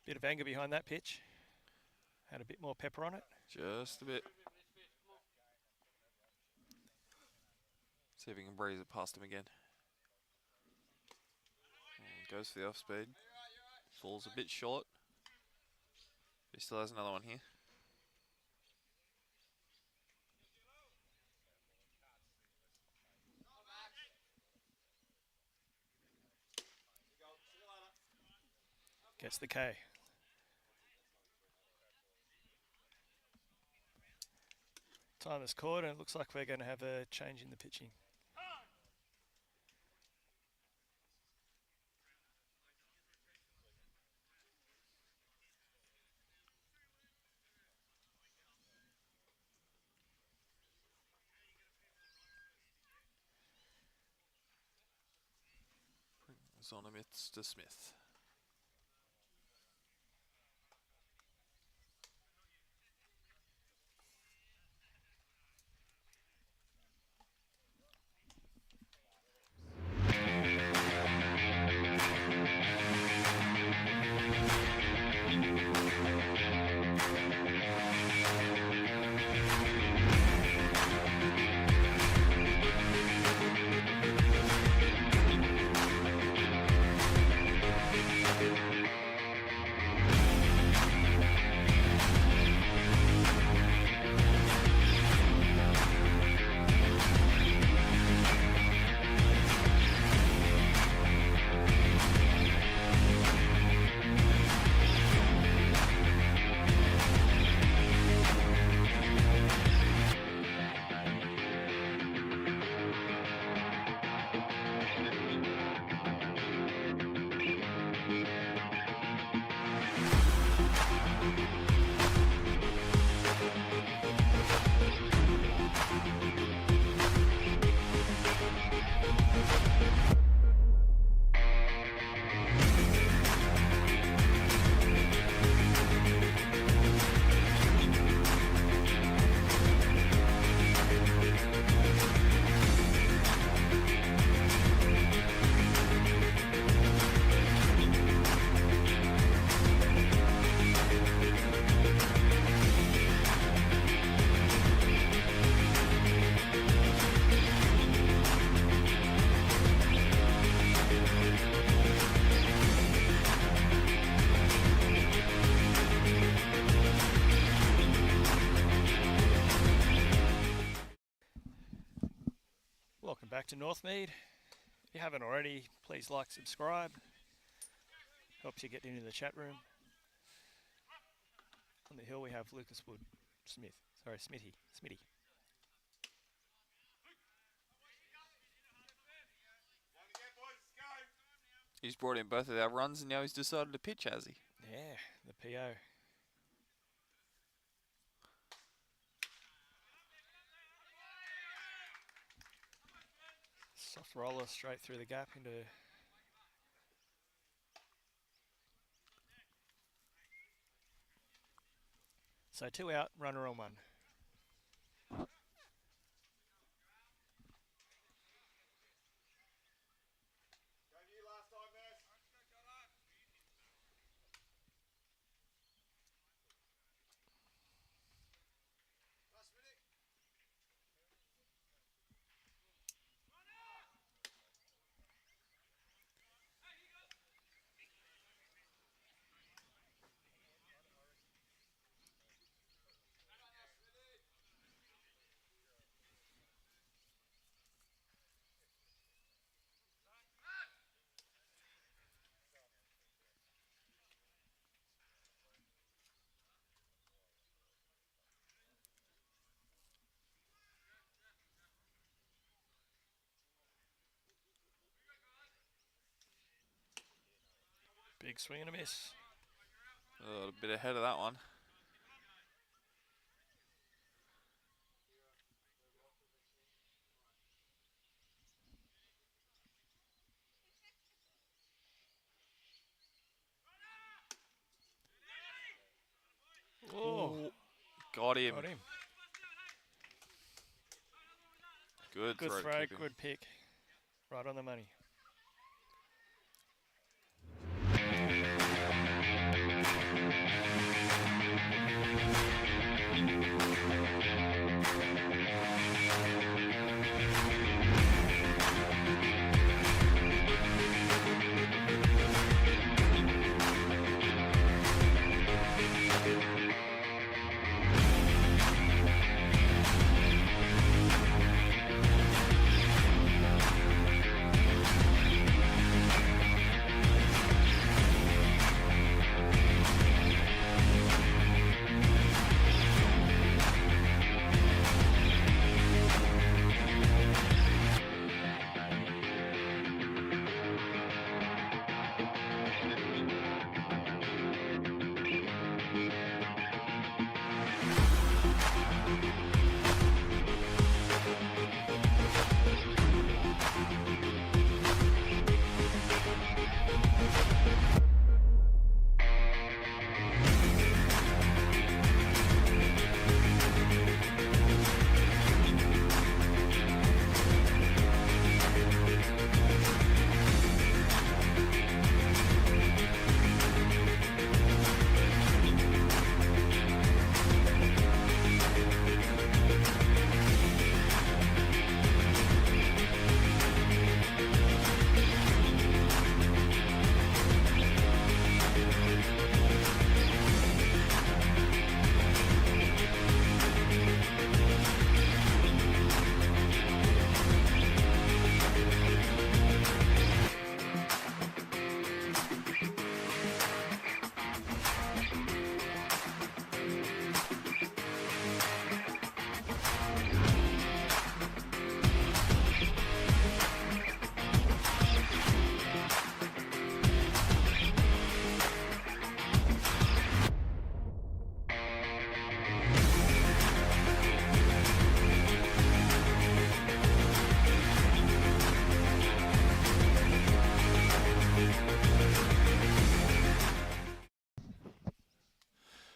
Bit of anger behind that pitch. Had a bit more pepper on it. Just a bit. See if he can breeze it past him again. Goes for the off speed. Falls a bit short. He still has another one here. Gets the K. Time is caught, and it looks like we're going to have a change in the pitching. It's on amidst to Smith. Back to Northmead. If you haven't already, please like, subscribe. Helps you get into the chat room. On the hill we have Lucas Wood, Smithy. He's brought in both of our runs and now he's decided to pitch, has he? Yeah, the PO. Soft roller straight through the gap into... So 2 out, runner on 1. Big swing and a miss. A bit ahead of that one. Oh, got him. got him. Good Good throw, throw, keeping. good pick. Right on the money.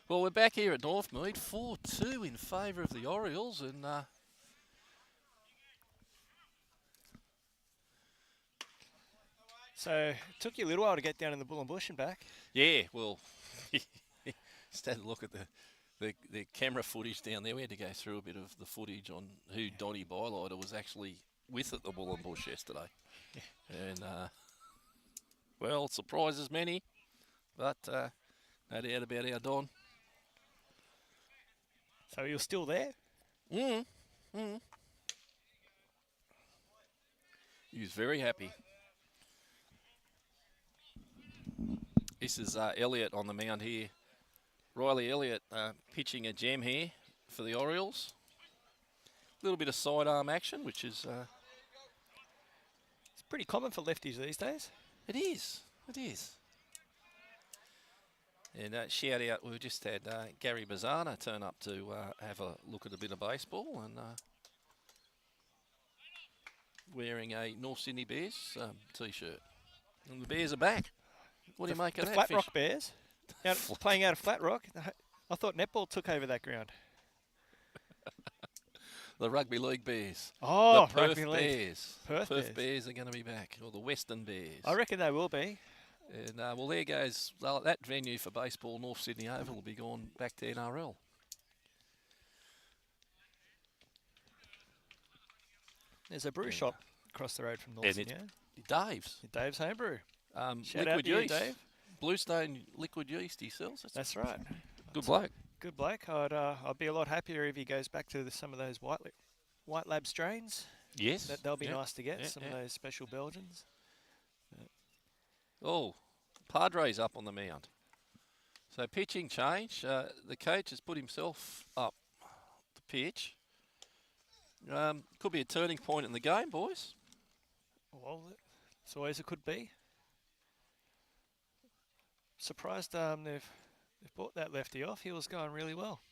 Well, we're back here at Northmead, 4-2 in favour of the Orioles, and So it took you a little while to get down in the Bull and Bush and back. yeah, well, just had a look at the camera footage down there. We had to go through a bit of the footage on who Donny Bylighter was actually with at the Bull and Bush yesterday, and well, it surprises many, but no doubt about our Don. So you're still there? He was very happy. This is Elliott on the mound here. Riley Elliott pitching a gem here for the Orioles. A little bit of sidearm action, which is... It's pretty common for lefties these days. It is. It is. And shout out, we just had Gary Bazzana turn up to have a look at a bit of baseball and wearing a North Sydney Bears t-shirt. And the Bears are back. What do you make of the that, Flat Fish? Rock Bears? Playing out of Flat Rock? I thought netball took over that ground. The Rugby League Bears. Oh, the Perth Rugby League. Bears. Perth Bears are going to be back, or the Western Bears. I reckon they will be. And well, there goes that venue for baseball. North Sydney Oval will be gone back to NRL. There's a brew Yeah. shop across the road from North And Sydney. Dave's. Dave's Homebrew. Shout liquid out to you, yeast. Dave. Bluestone liquid yeast he sells. That's right. Good bloke. Good bloke. I'd be a lot happier if he goes back to some of those White Lab strains. Yes. They'll be yeah. nice to get, Yeah, some yeah. of those special Belgians. Oh, Padres up on the mound. So pitching change. The coach has put himself up the pitch. Could be a turning point in the game, boys. Well, it's always it could be. Surprised they've brought that lefty off. He was going really well.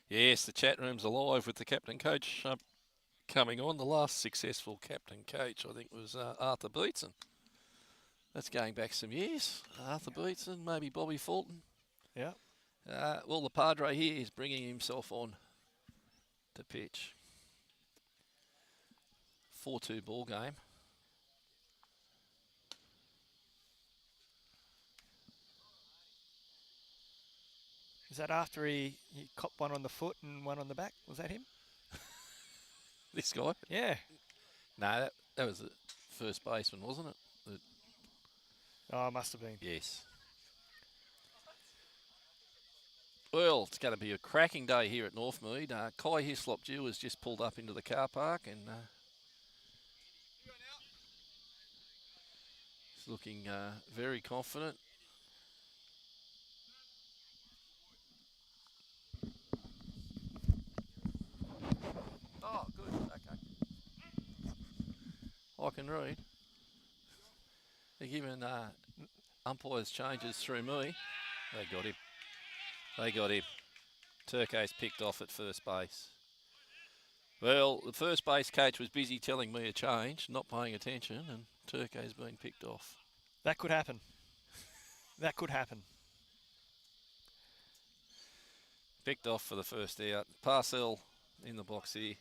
Yes, the chat room's alive with the captain coach coming on. The last successful captain coach, I think, was Arthur Beetson. That's going back some years. Arthur Beetson, maybe Bobby Fulton. Yeah. Well, the Padre here is bringing himself on to pitch. 4-2 ball game. Is that after he copped one on the foot and one on the back? Was that him? This guy? Yeah. No, that was the first baseman, wasn't it? Oh, it must have been. Yes. Well, it's going to be a cracking day here at Northmead. Kai Hislop Jew has just pulled up into the car park and he's looking very confident. Oh, good. Okay. I can read. They're giving umpires changes through me. They got him. They got him. Turco's picked off at first base. Well, the first base coach was busy telling me a change, not paying attention, and Turco's been picked off. That could happen. That could happen. Picked off for the first out. Parcell in the box here.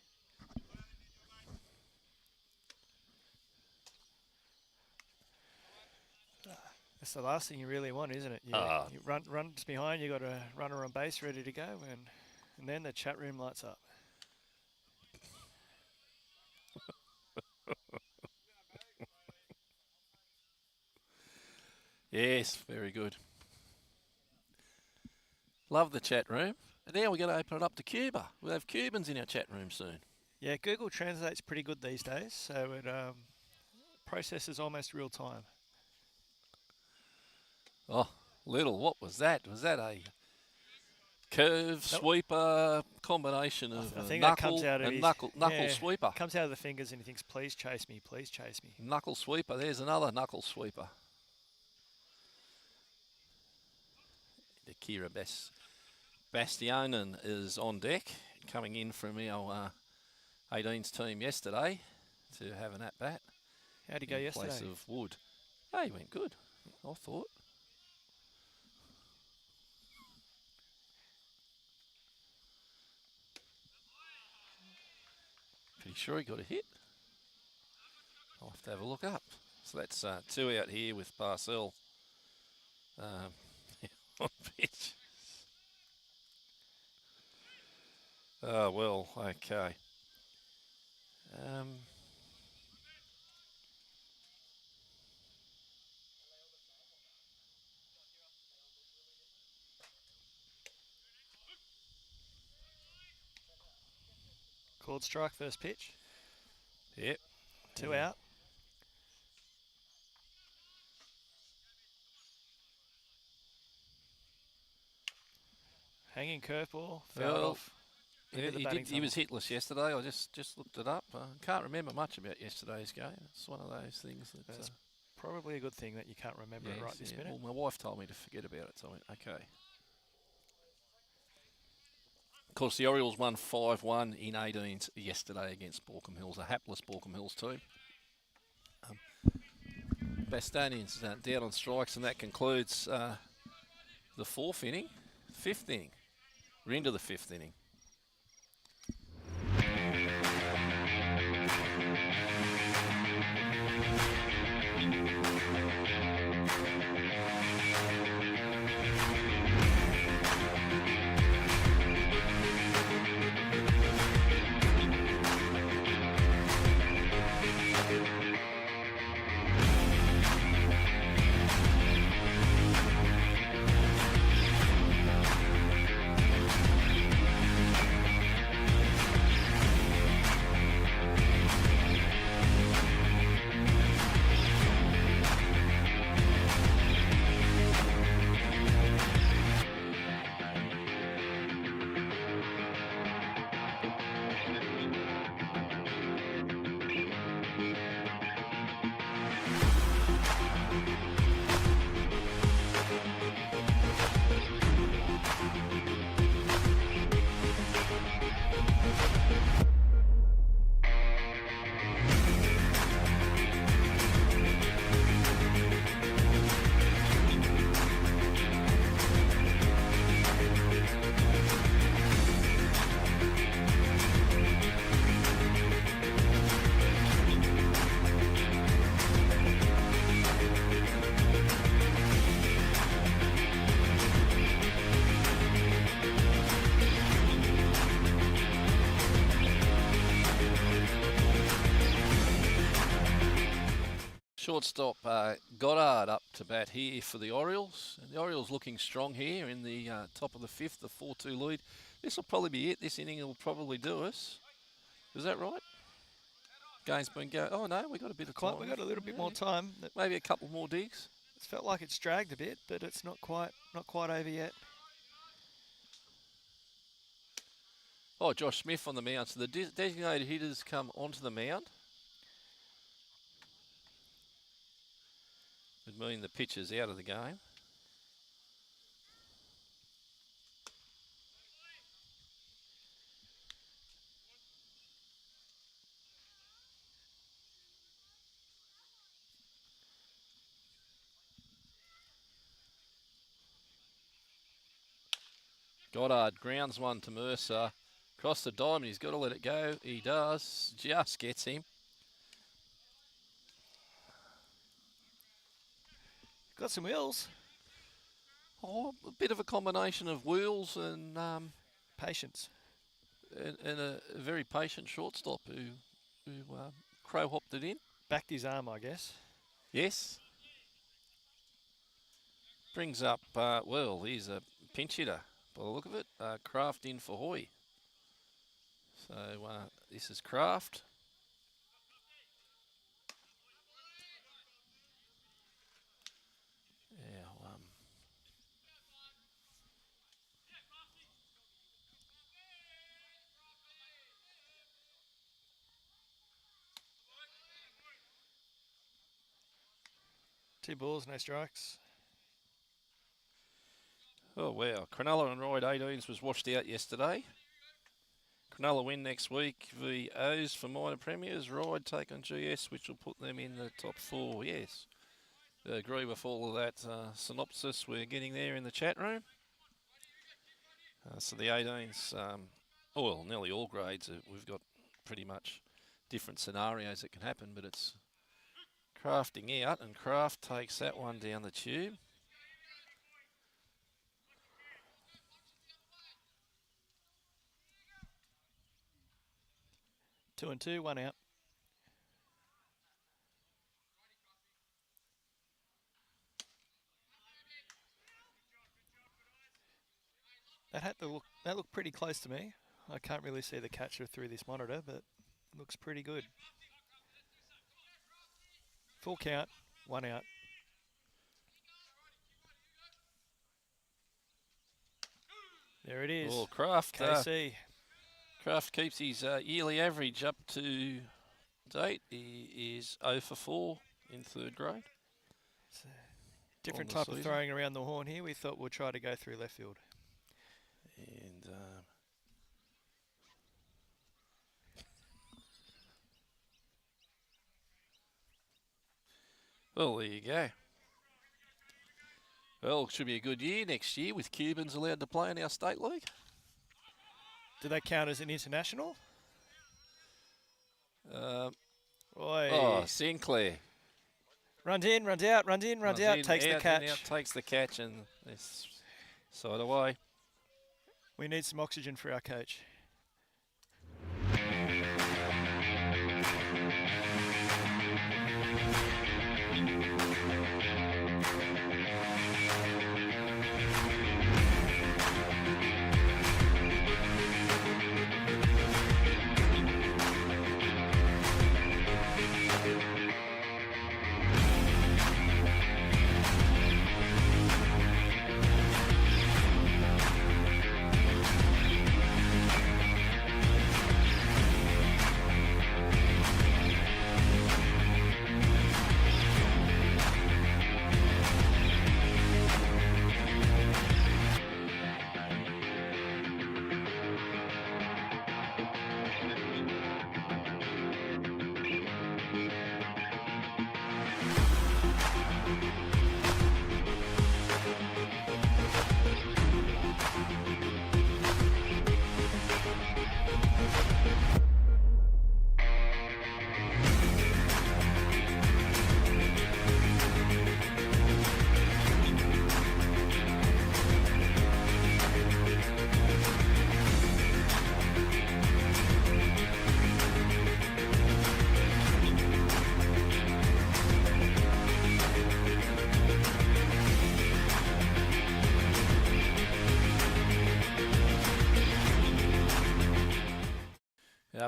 That's the last thing you really want, isn't it? You runs behind, you got a runner on base ready to go, and then the chat room lights up. Yes, very good. Love the chat room. And now we're going to open it up to Cuba. We'll have Cubans in our chat room soon. Yeah, Google Translate's pretty good these days, so it processes almost real time. Oh, Little, what was that? Was that a curve, sweeper, combination of I think knuckle that comes out of and his, knuckle yeah, sweeper? Comes out of the fingers and he thinks, please chase me, please chase me. Knuckle sweeper. There's another knuckle sweeper. The Kira Bastionen is on deck, coming in from our 18s team yesterday to have an at-bat. How'd he go in yesterday? place of Wood. Oh, he went good, I thought. sure he got a hit. I'll have to have a look up. So that's 2 out here with Barcel on pitch. Oh, well, okay. Called strike, first pitch. Yep. 2 out. Hanging curveball, fouled Well, off. Into the he batting was tunnel. hitless yesterday. I just looked it up. Can't remember much about yesterday's game. It's one of those things that... That's probably a good thing that you can't remember it right this minute. Well, my wife told me to forget about it, so I went, okay. Of course, the Orioles won 5-1 in 18s yesterday against Baulkham Hills, a hapless Baulkham Hills team. Bastonians down on strikes, and that concludes the 4th inning. 5th inning. We're into the 5th inning. Shortstop Goddard up to bat here for the Orioles. And the Orioles looking strong here in the top of the 5th, the 4-2 lead. This will probably be it. This inning will probably do us. Is that right? Game's been going. Oh no, we got a bit of time. We got a little bit more time. Maybe a couple more digs. It's felt like it's dragged a bit, but it's not quite over yet. Oh, Josh Smith on the mound. So the designated hitters come onto the mound. Would mean the pitcher's out of the game. Goddard grounds one to Mercer. Across the diamond, he's got to let it go. He does. Just gets him. Got some wheels. Oh, a bit of a combination of wheels and Patience. and a very patient shortstop who crow hopped it in. Backed his arm, I guess. Yes. Brings up, well, he's a pinch hitter by the look of it. Kraft in for Hoy. So this is Kraft. Yeah, Two balls, no strikes. Oh, wow. Cronulla and Ride 18s was washed out yesterday. Cronulla win next week. The O's for minor premiers. Ride take on GS, which will put them in the top 4. Yes. I agree with all of that synopsis we're getting there in the chat room. So the 18s, well, nearly all grades we've got pretty much different scenarios that can happen, but it's crafting out, and Kraft takes that one down the tube. Two and two, one out. That looked pretty close to me. I can't really see the catcher through this monitor, but it looks pretty good. Full count, one out. There it is. Oh, Kraft. KC. Kraft keeps his yearly average up to date. He is 0 for 4 in third grade. It's a different type of throwing around the horn here. We thought we'll try to go through left field. And well, there you go. Well, it should be a good year next year with Cubans allowed to play in our state league. Do they count as an international? Oh, Sinclair. Runs in, runs out, runs in, runs out, takes the catch. Out, takes the catch and it's side away. We need some oxygen for our coach.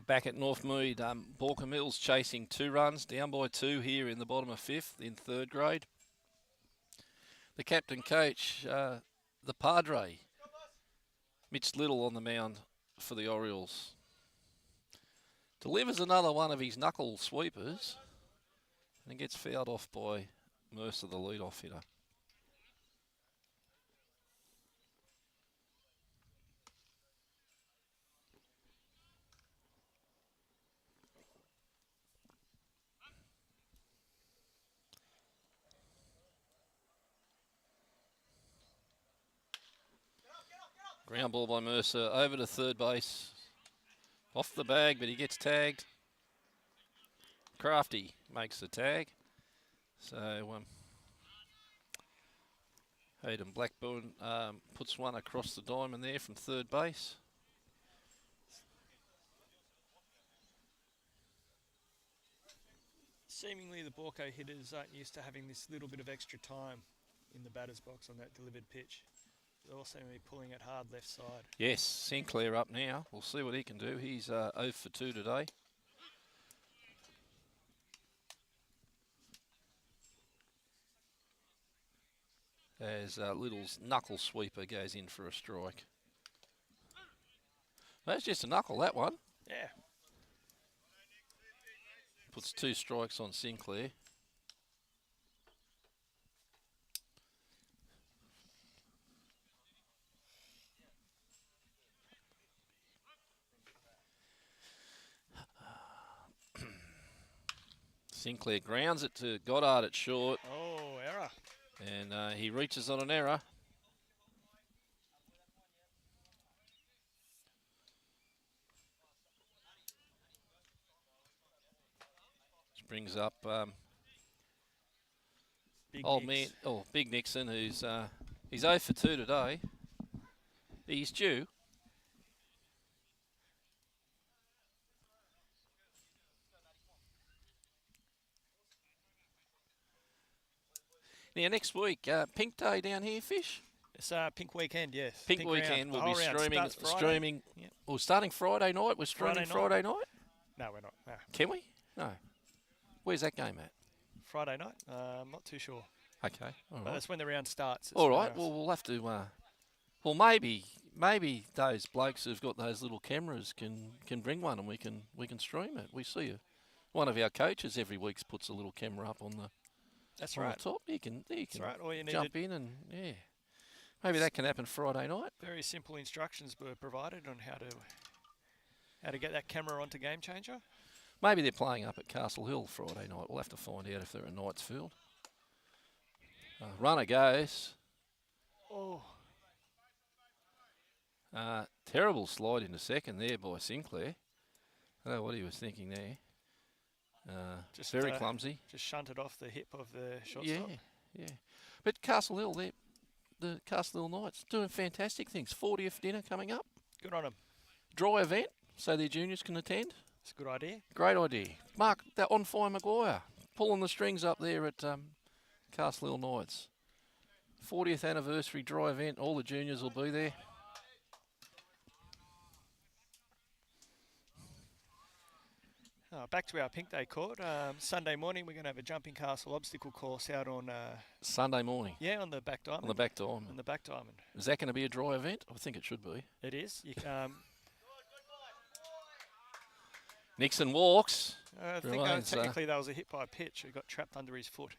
Back at Northmead, Baulkham Hills chasing 2 runs, down by 2 here in the bottom of 5th in third grade. The captain coach, the Padre, Mitch Little on the mound for the Orioles. Delivers another one of his knuckle sweepers and gets fouled off by Mercer, the lead-off hitter. Ground ball by Mercer over to third base. Off the bag, but he gets tagged. Crafty makes the tag. So Hayden Blackburn puts one across the diamond there from third base. Seemingly the Baulkham hitters aren't used to having this little bit of extra time in the batter's box on that delivered pitch. They're also going to be pulling it hard left side. Yes, Sinclair up now. We'll see what he can do. He's 0 for 2 today. As Little's knuckle sweeper goes in for a strike. That's just a knuckle, that one. Yeah. Puts 2 strikes on Sinclair. Sinclair grounds it to Goddard at short. Oh, error. And he reaches on an error. brings up Big old Nicks. man, Big Nixon, who's he's 0 for 2 today. He's due. Now next week, Pink Day down here, Fish. It's Pink Weekend, yes. Pink round. Weekend. The We'll be whole round streaming. starts Friday. Yep. Well, starting Friday night. We're streaming Friday night. No, we're not. No. Can we? No. Where's that game at? Friday night? I'm not too sure. Okay. All But right. that's when the round starts. All right. Well, we'll have to. Well, maybe those blokes who've got those little cameras can bring one and we can stream it. We see one of our coaches every week puts a little camera up on the. That's on right. the top. You can right. All you need jump in and maybe that can happen Friday night. Very simple instructions were provided on how to get that camera onto Game Changer. Maybe they're playing up at Castle Hill Friday night. We'll have to find out if they're at Knightsfield. Runner goes. Oh. Terrible slide into second there by Sinclair. I don't know what he was thinking there. Just very clumsy. Just shunted off the hip of the shortstop. Yeah. But Castle Hill, the Castle Hill Knights doing fantastic things. 40th dinner coming up. Good on them. Dry event, so their juniors can attend. It's a good idea. Great idea. Mark, that on fire Maguire, pulling the strings up there at Castle Hill Knights. 40th anniversary dry event. All the juniors will be there. Back to our Pink Day court. Sunday morning, we're going to have a jumping castle obstacle course out on... Sunday morning. Yeah, on the back diamond. On the back diamond. On the back diamond. Is that going to be a dry event? I think it should be. It is. Nixon walks. I think technically that was a hit by a pitch. It got trapped under his foot.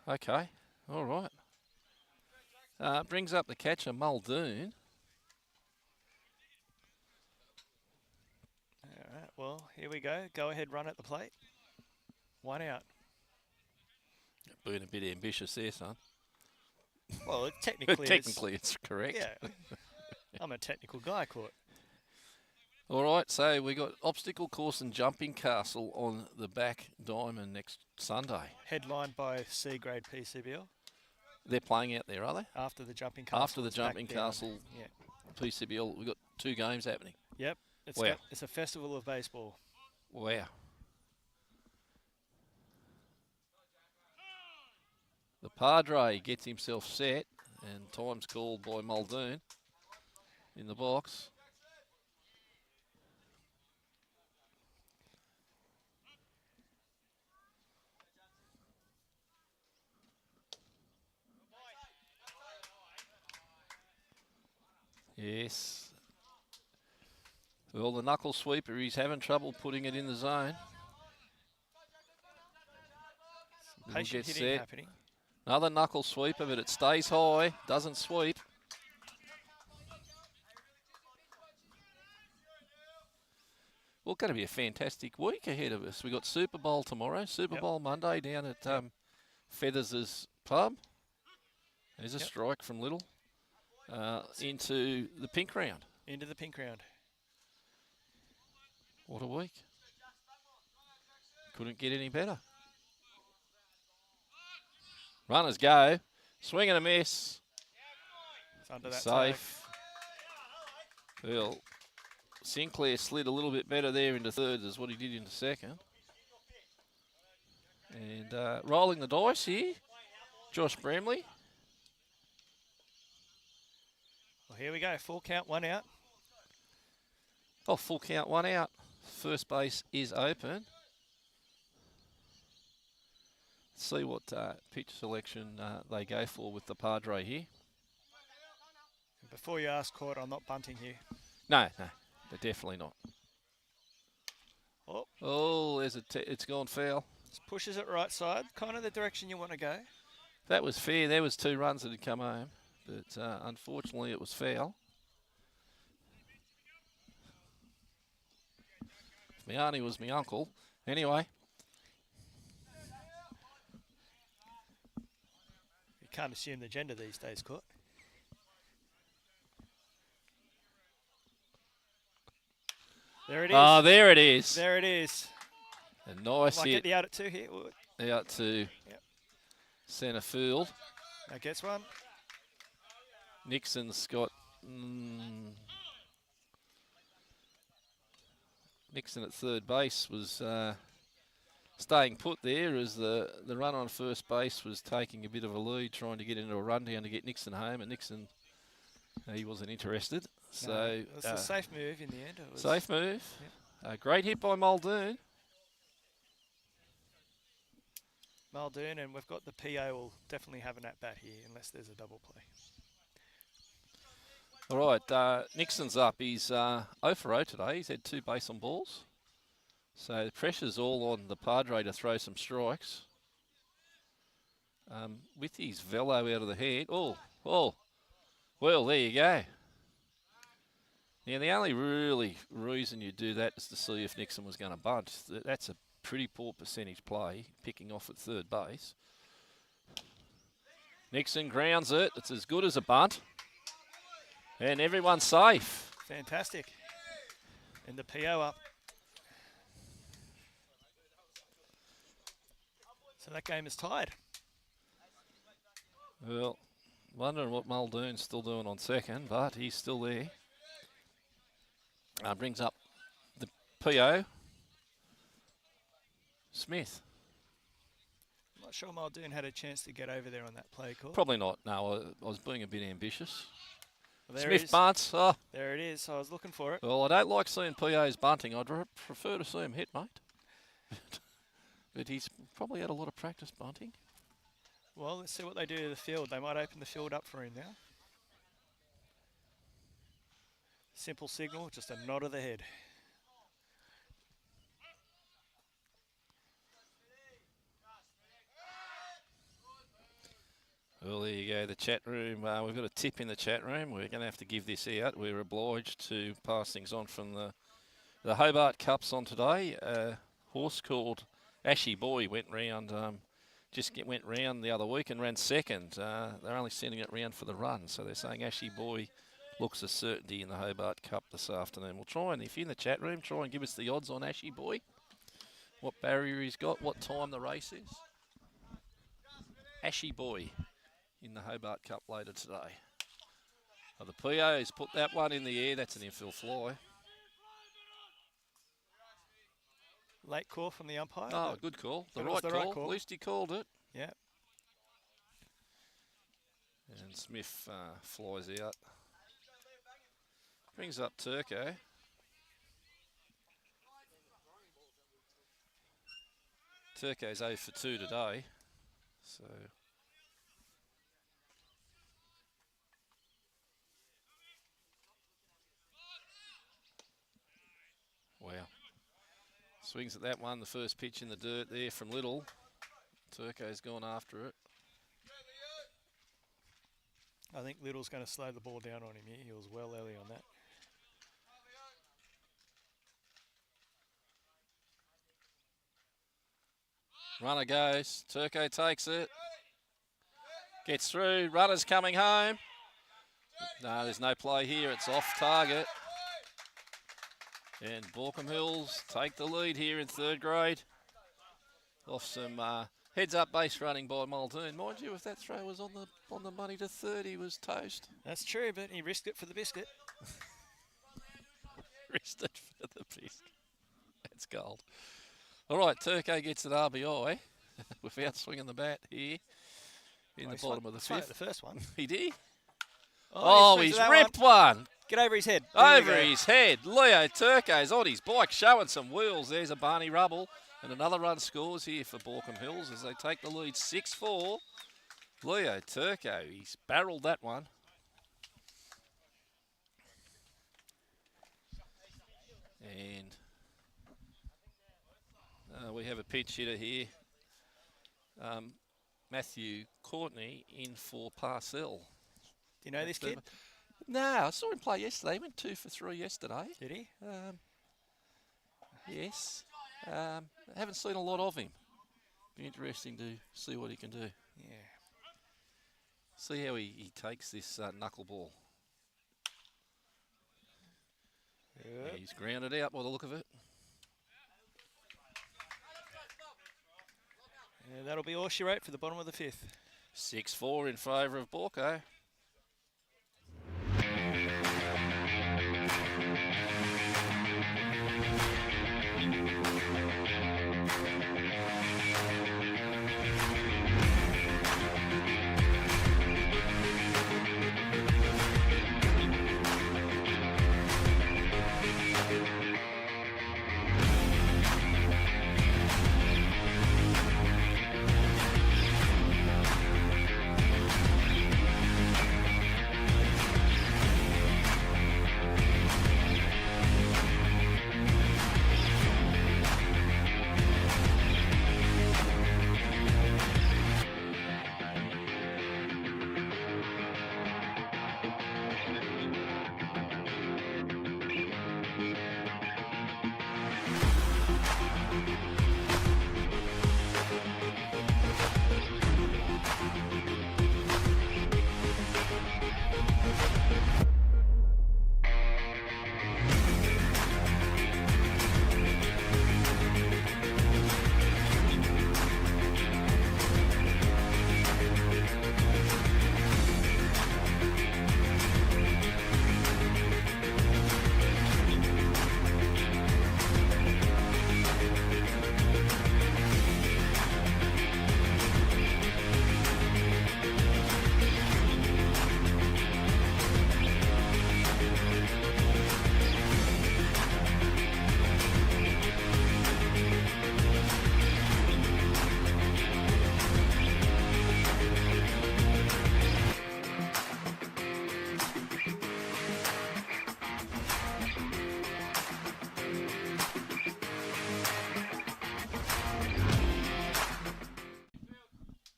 Okay. All right. Brings up the catcher, Muldoon. All right, well, here we go. Go ahead, run at the plate. 1 out. Being a bit ambitious there, son. Well, technically it's correct. Yeah. I'm a technical guy, Court. All right, so we got obstacle course and jumping castle on the back diamond next Sunday. Headlined by C grade PCBL. They're playing out there, are they? After the jumping castle. After the jumping castle, PCBL, we've got 2 games happening. Yep. It's a festival of baseball. Wow. The Padre gets himself set, and time's called by Muldoon in the box. Yes. Well, the knuckle sweeper, he's having trouble putting it in the zone. Patient hitting happening. Another knuckle sweeper, but it stays high, doesn't sweep. Well, going to be a fantastic week ahead of us. We've got Super Bowl tomorrow, Super Bowl Monday down at Feathers' pub. There's a strike from Little into the pink round. Into the pink round. What a week. Couldn't get any better. Runners go. Swing and a miss. It's under that safe. Well, Sinclair slid a little bit better there into third as what he did into second. And rolling the dice here, Josh Bramley. Well, here we go. Full count, 1 out. Oh, full count, 1 out. First base is open. See what pitch selection they go for with the Padre here. Before you ask, Court, I'm not bunting here. No, they're definitely not. Oh, there's it's gone foul. Just pushes it right side, kind of the direction you want to go. That was fair. There was 2 runs that had come home, but unfortunately it was foul. If my auntie was my uncle. Anyway. You can't assume the gender these days, Court. There it is. Oh, there it is. There it is. A nice Might hit get the out at 2 here. Ooh, out to Yep. centre field. that gets one. Nixon's got... Nixon at third base was staying put there as the run on first base was taking a bit of a lead, trying to get into a rundown to get Nixon home, and Nixon, he wasn't interested. So No, it was a safe move in the end. It was safe move. Yep. Great hit by Muldoon. Muldoon, and we've got the PO will definitely have an at-bat here unless there's a double play. All right, Nixon's up. He's 0 for 0 today. He's had 2 base on balls. So the pressure's all on the Padre to throw some strikes. With his velo out of the hand. Oh, well, there you go. Now, the only really reason you do that is to see if Nixon was going to bunt. That's a pretty poor percentage play, picking off at third base. Nixon grounds it. It's as good as a bunt. And everyone's safe. Fantastic. And the PO up. So that game is tied. Well, wondering what Muldoon's still doing on second, but he's still there. Brings up the PO. Smith. I'm not sure Muldoon had a chance to get over there on that play call. Probably not. No, I was being a bit ambitious. Well, there Smith bunts. Oh, There it is. I was looking for it. well, I don't like seeing POs bunting. I'd prefer to see him hit, mate. But he's probably had a lot of practice bunting. Well, let's see what they do to the field. They might open the field up for him now. Simple signal, just a nod of the head. Well, there you go, the chat room. We've got a tip in the chat room. We're going to have to give this out. We're obliged to pass things on from the Hobart Cups on today. A horse called Ashy Boy went round, went round the other week and ran second. They're only sending it round for the run, so they're saying Ashy Boy looks a certainty in the Hobart Cup this afternoon. We'll try and, if you're in the chat room, try and give us the odds on Ashy Boy. What barrier he's got, what time the race is. Ashy Boy in the Hobart Cup later today. Oh, the PO's put that one in the air. That's an infield fly. Late call from the umpire. Oh, good call. The But it was right the right call. call. At least he called it. Yeah. And Smith flies out. Brings up Turco. Turco's 0 for 2 today. So... Wow. Swings at that one, the first pitch in the dirt there from Little. Turco's gone after it. I think Little's going to slow the ball down on him here. He was well early on that. Runner goes. Turco takes it. Gets through. Runner's coming home. No, there's no play here. It's off target. And Baulkham Hills take the lead here in third grade. Off some heads-up base running by Muldoon. Mind you, if that throw was on the money to third, he was toast. That's true, but he risked it for the biscuit. Risked it for the biscuit. That's gold. All right, Turco gets an RBI without swinging the bat here in the bottom of the fifth. The first one. He did. Oh, He's ripped one. Get over his head. There Over his head. Leo Turco's on his bike, showing some wheels. There's a Barney Rubble. And another run scores here for Baulkham Hills as they take the lead 6-4. Leo Turco, he's barreled that one. And we have a pinch hitter here. Matthew Courtney in for Parcell. Do you know this kid? No, I saw him play yesterday. He went 2 for 3 yesterday. Did he? Yes. Haven't seen a lot of him. Be interesting to see what he can do. Yeah. See how he takes this knuckleball. Yep. He's grounded out by the look of it. And that'll be all she wrote for the bottom of the 5th. 6-4 in favour of Baulkham.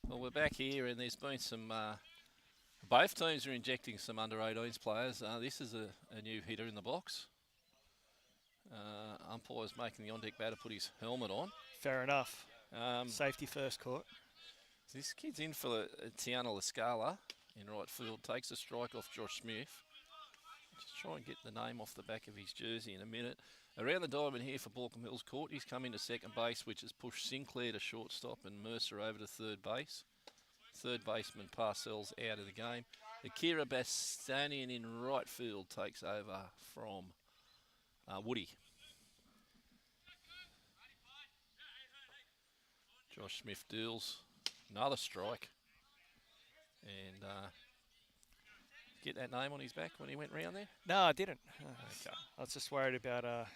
Well, we're back here, and there's been some. Both teams are injecting some under-18s players. This is a new hitter in the box. Umpire's making the on-deck batter put his helmet on. Fair enough. Safety first caught. This kid's in for Tiana Lascala in right field. Takes a strike off Josh Smith. Just try and get the name off the back of his jersey in a minute. Around the diamond here for Baulkham Hills Court. He's come into second base, which has pushed Sinclair to shortstop and Mercer over to third base. Third baseman Parcells out of the game. Akira Bastanian in right field takes over from Woody. Josh Smith deals another strike. And get that name on his back when he went round there? No, I didn't. Okay. I was just worried about our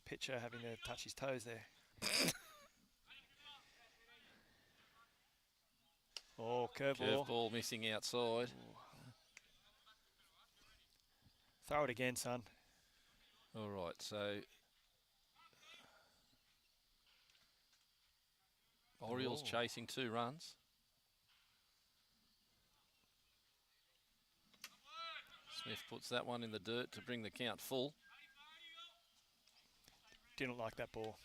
pitcher having to touch his toes there. Oh, curveball. Curveball missing outside. Throw it again, son. All right, so Orioles chasing 2 runs. Smith puts that one in the dirt to bring the count full. Didn't like that ball.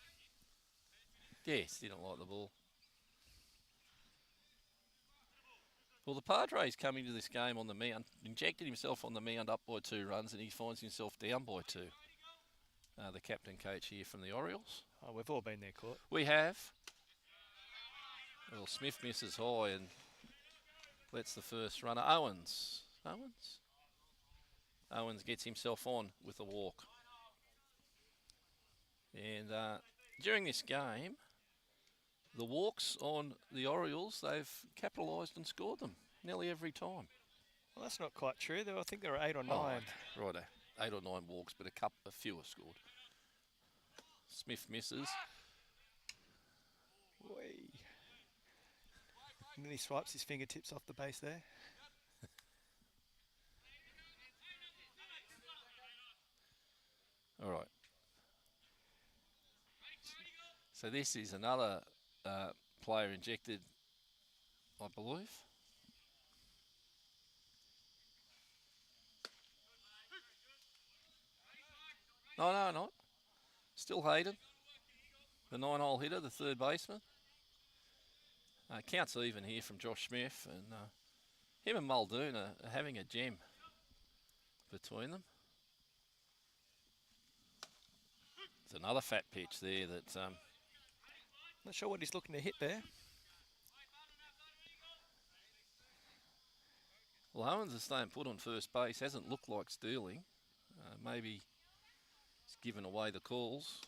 Yes, didn't like the ball. Well, the Padres coming to this game on the mound, injected himself on the mound up by 2 runs, and he finds himself down by 2. The captain coach here from the Orioles. Oh, we've all been there, Court. We have. Well, Smith misses high and lets the first runner. Owens gets himself on with a walk. And during this game, the walks on the Orioles, they've capitalised and scored them nearly every time. Well, that's not quite true, though. I think there were 8 or 9. Oh, righto. 8 or 9 walks, but a few are scored. Smith misses. Whee. And then he swipes his fingertips off the base there. All right. So this is another player injected, I believe. No, not. Still Hayden, the 9-hole hitter, the third baseman. Counts even here from Josh Smith, and him and Muldoon are having a gem between them. It's another fat pitch there that... Not sure what he's looking to hit there. Well, Owens is staying put on first base. Hasn't looked like stealing. Maybe he's given away the calls.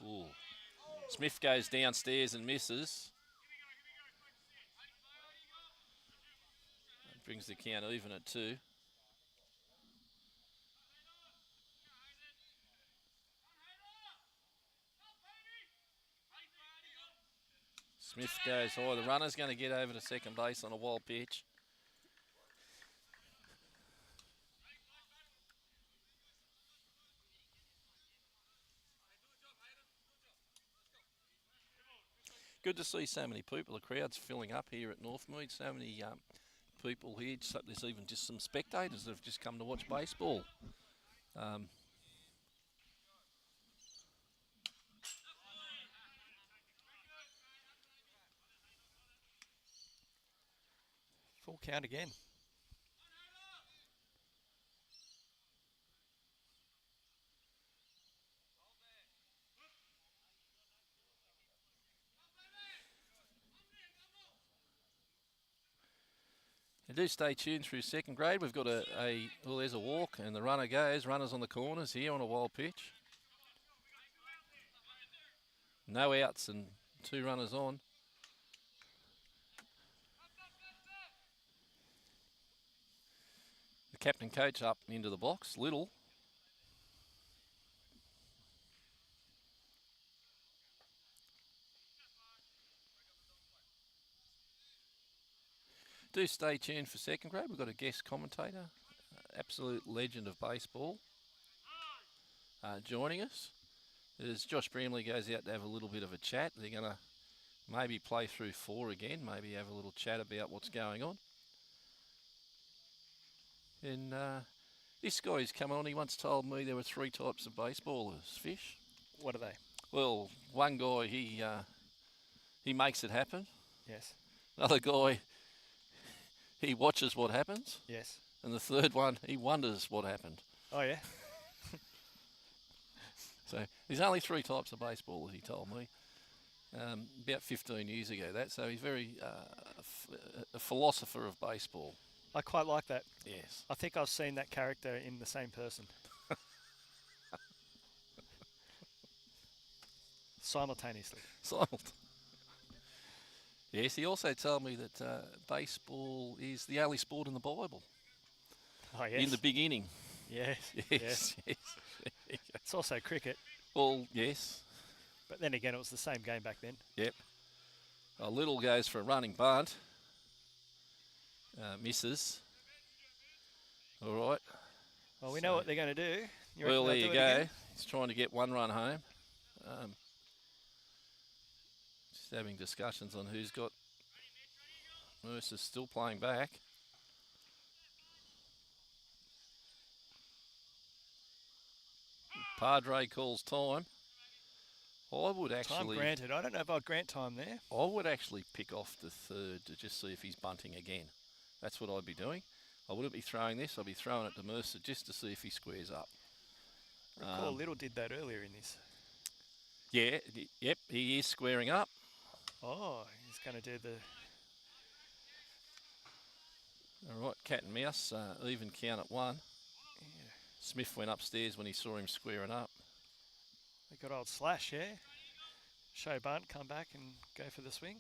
Ooh. Smith goes downstairs and misses. That brings the count even at 2. Smith goes high. The runner's going to get over to second base on a wild pitch. Good to see so many people. The crowd's filling up here at Northmead. So many people here. So there's even just some spectators that have just come to watch baseball. Full count again. And do stay tuned through second grade. We've got well, there's a walk and the runner goes. Runners on the corners here on a wild pitch. No outs and 2 runners on. The captain coach up into the box, Little. Do stay tuned for second grade. We've got a guest commentator, absolute legend of baseball, joining us. As Josh Bramley goes out to have a little bit of a chat, they're going to maybe play through 4 again, maybe have a little chat about what's going on. And this guy who's come on, he once told me there were 3 types of baseballers, Fish. What are they? Well, one guy, he makes it happen. Yes. Another guy, he watches what happens. Yes. And the third one, he wonders what happened. Oh, yeah. So there's only 3 types of baseballers, he told me, about 15 years ago. So he's very a philosopher of baseball. I quite like that. Yes. I think I've seen that character in the same person. Simultaneously. Yes, he also told me that baseball is the only sport in the Bible. Oh, yes. In the beginning. Yes. Yes. Yes. It's also cricket. Well, yes. But then again, it was the same game back then. Yep. A Little goes for a running bunt. Misses. All right. Well, we know what they're going to do. Well, there you go. He's trying to get 1 run home. Just having discussions on who's got. Mercer's still playing back. Padre calls time. I would actually. Time granted. I don't know if I'd grant time there. I would actually pick off the third to just see if he's bunting again. That's what I'd be doing. I wouldn't be throwing this. I'd be throwing it to Mercer just to see if he squares up. I recall Little did that earlier in this. Yeah, yep, he is squaring up. Oh, he's going to do the... All right, cat and mouse, even count at 1. Yeah. Smith went upstairs when he saw him squaring up. They got old Slash, yeah. Show bunt, come back and go for the swing.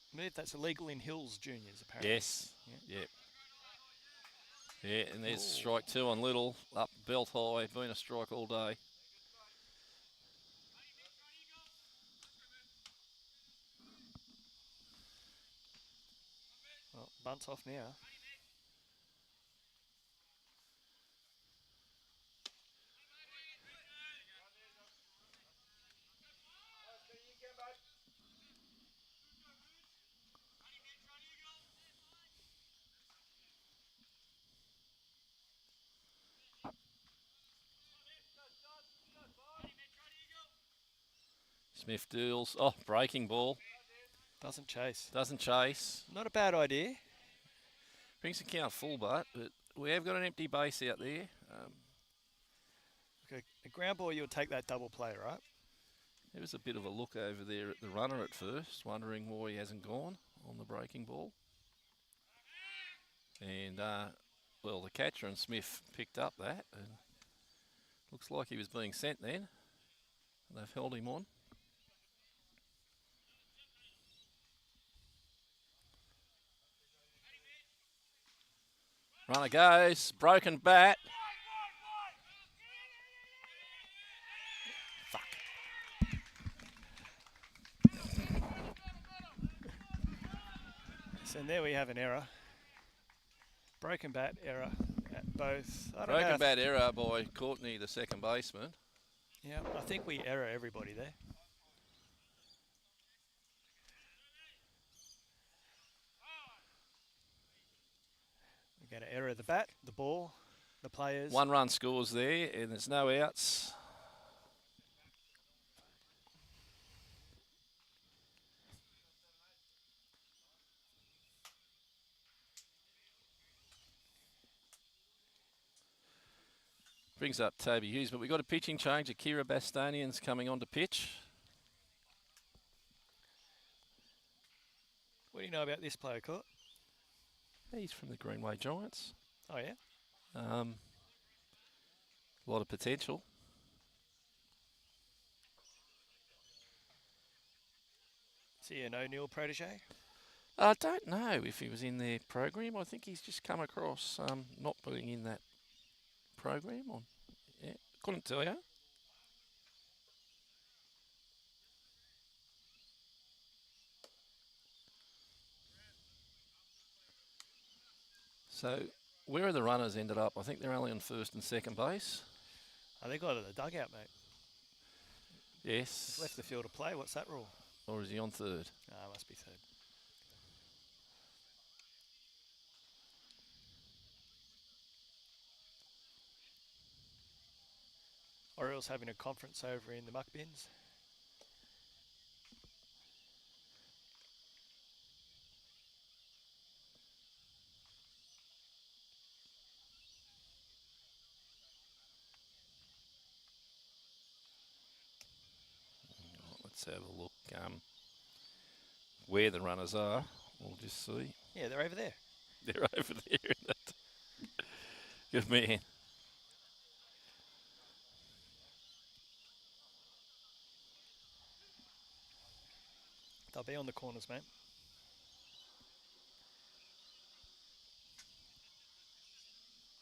I believe that's illegal in Hills Juniors, apparently. Yes, yeah. Yep. Yeah, and there's strike 2 on Little, up belt high, been a strike all day. Well, bunt's off now. Smith deals. Oh, breaking ball. Doesn't chase. Doesn't chase. Not a bad idea. Brings the count full, but we have got an empty base out there. Okay, a ground ball, you'll take that double play, right? There was a bit of a look over there at the runner at first, wondering why he hasn't gone on the breaking ball. And, well, the catcher and Smith picked up that. And looks like he was being sent then. They've held him on. Runner goes, broken bat. Fuck. So there we have an error. Broken bat error at both. I don't know. Broken bat error by Courtney, the second baseman. Yeah, I think we error everybody there. We're going to error the bat, the ball, the players. 1 run scores there, and there's no outs. Brings up Toby Hughes, but we've got a pitching change. Akira Bastonian's coming on to pitch. What do you know about this player, Court? He's from the Greenway Giants. Oh, yeah? A lot of potential. Is he an O'Neill protege? I don't know if he was in their program. I think he's just come across not being in that program. Yeah, couldn't tell you. So, where are the runners ended up? I think they're only on first and second base. Oh, they got it at the dugout, mate. Yes. He's left the field to play. What's that rule? Or is he on third? Ah, must be third. Orioles having a conference over in the muck bins. Let's have a look where the runners are. We'll just see. Yeah, they're over there. They're over there. Good man. They'll be on the corners, mate.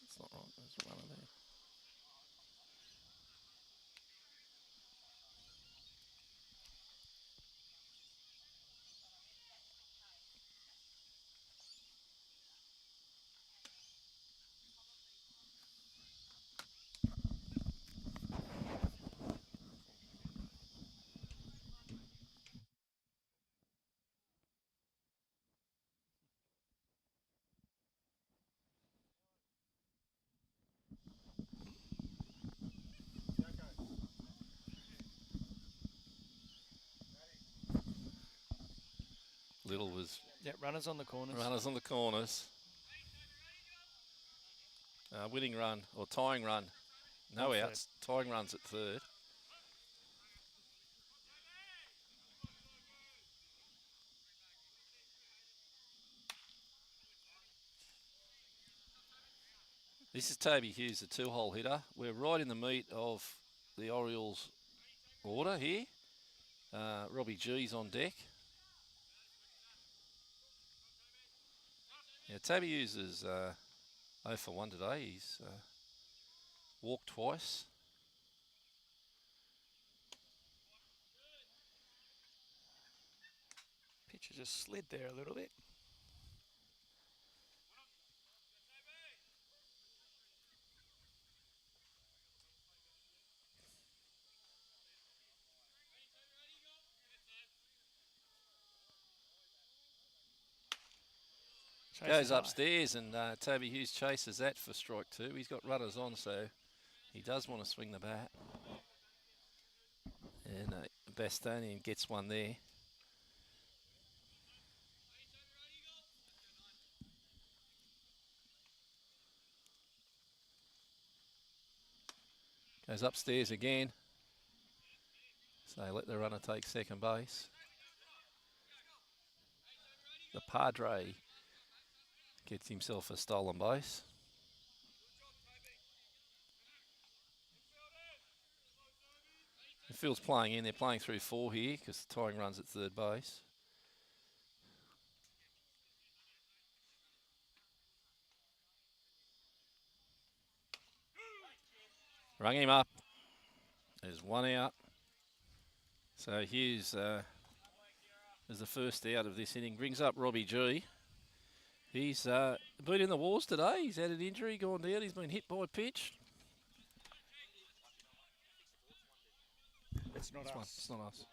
That's not right. There's a runner there. Little was Yep, runners on the corners. runners on the corners. Winning run or tying run. No On third. outs. Tying runs at third. This is Toby Hughes, the 2-hole hitter. We're right in the meat of the Orioles order here. Robbie G's on deck. Yeah, Toby Hughes is 0 for 1 today. He's walked twice. Pitcher just slid there a little bit. Chases Goes high. upstairs and Toby Hughes chases that for strike 2. He's got runners on, so he does want to swing the bat. And Bastonian gets one there. Goes upstairs again. So let the runner take second base. The Padre gets himself a stolen base. The field's playing in. They're playing through 4 here because the tying run's at third base. Rung him up. There's 1 out. So Hughes is the first out of this inning. Brings up Robbie G. He's been in the wars today. He's had an injury, gone down. He's been hit by a pitch. It's not us. It's not us.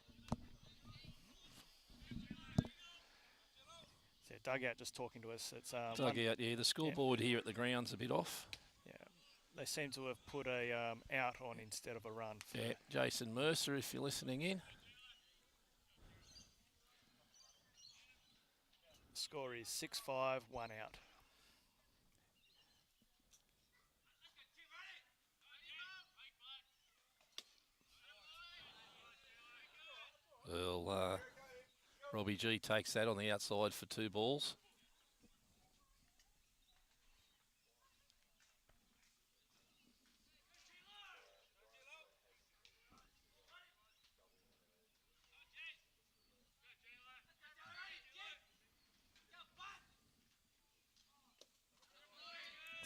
So dugout just talking to us. It's Dugout, yeah. The scoreboard here at the ground's a bit off. Yeah, they seem to have put a out on instead of a run. Yeah, Jason Mercer, if you're listening in. The score is 6-5, 1 out. Well, Robbie G takes that on the outside for 2 balls.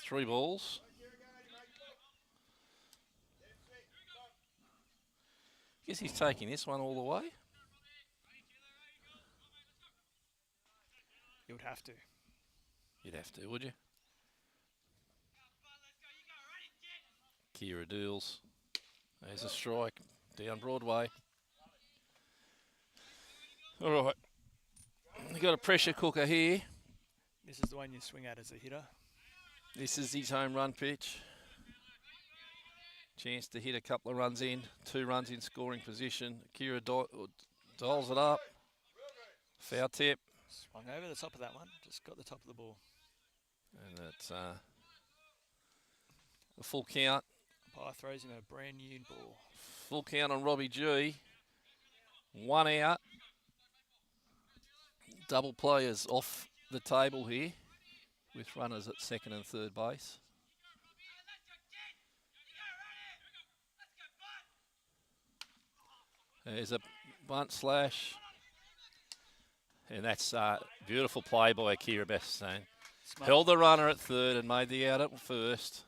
Three balls. Guess he's taking this one all the way. You would have to. You'd have to, would you? Kira Deals. There's a strike down Broadway. All right. We've got a pressure cooker here. This is the one you swing at as a hitter. This is his home run pitch. Chance to hit a couple of runs in. 2 runs in scoring position. Kira dials it up. Foul tip. Swung over the top of that one. Just got the top of the ball. And it's a full count. Umpire throws him a brand new ball. Full count on Robbie G. 1 out. Double players off the table here with runners at second and third base. There's a bunt slash. And that's beautiful play by Akira Bessane. Held the runner at third and made the out at first.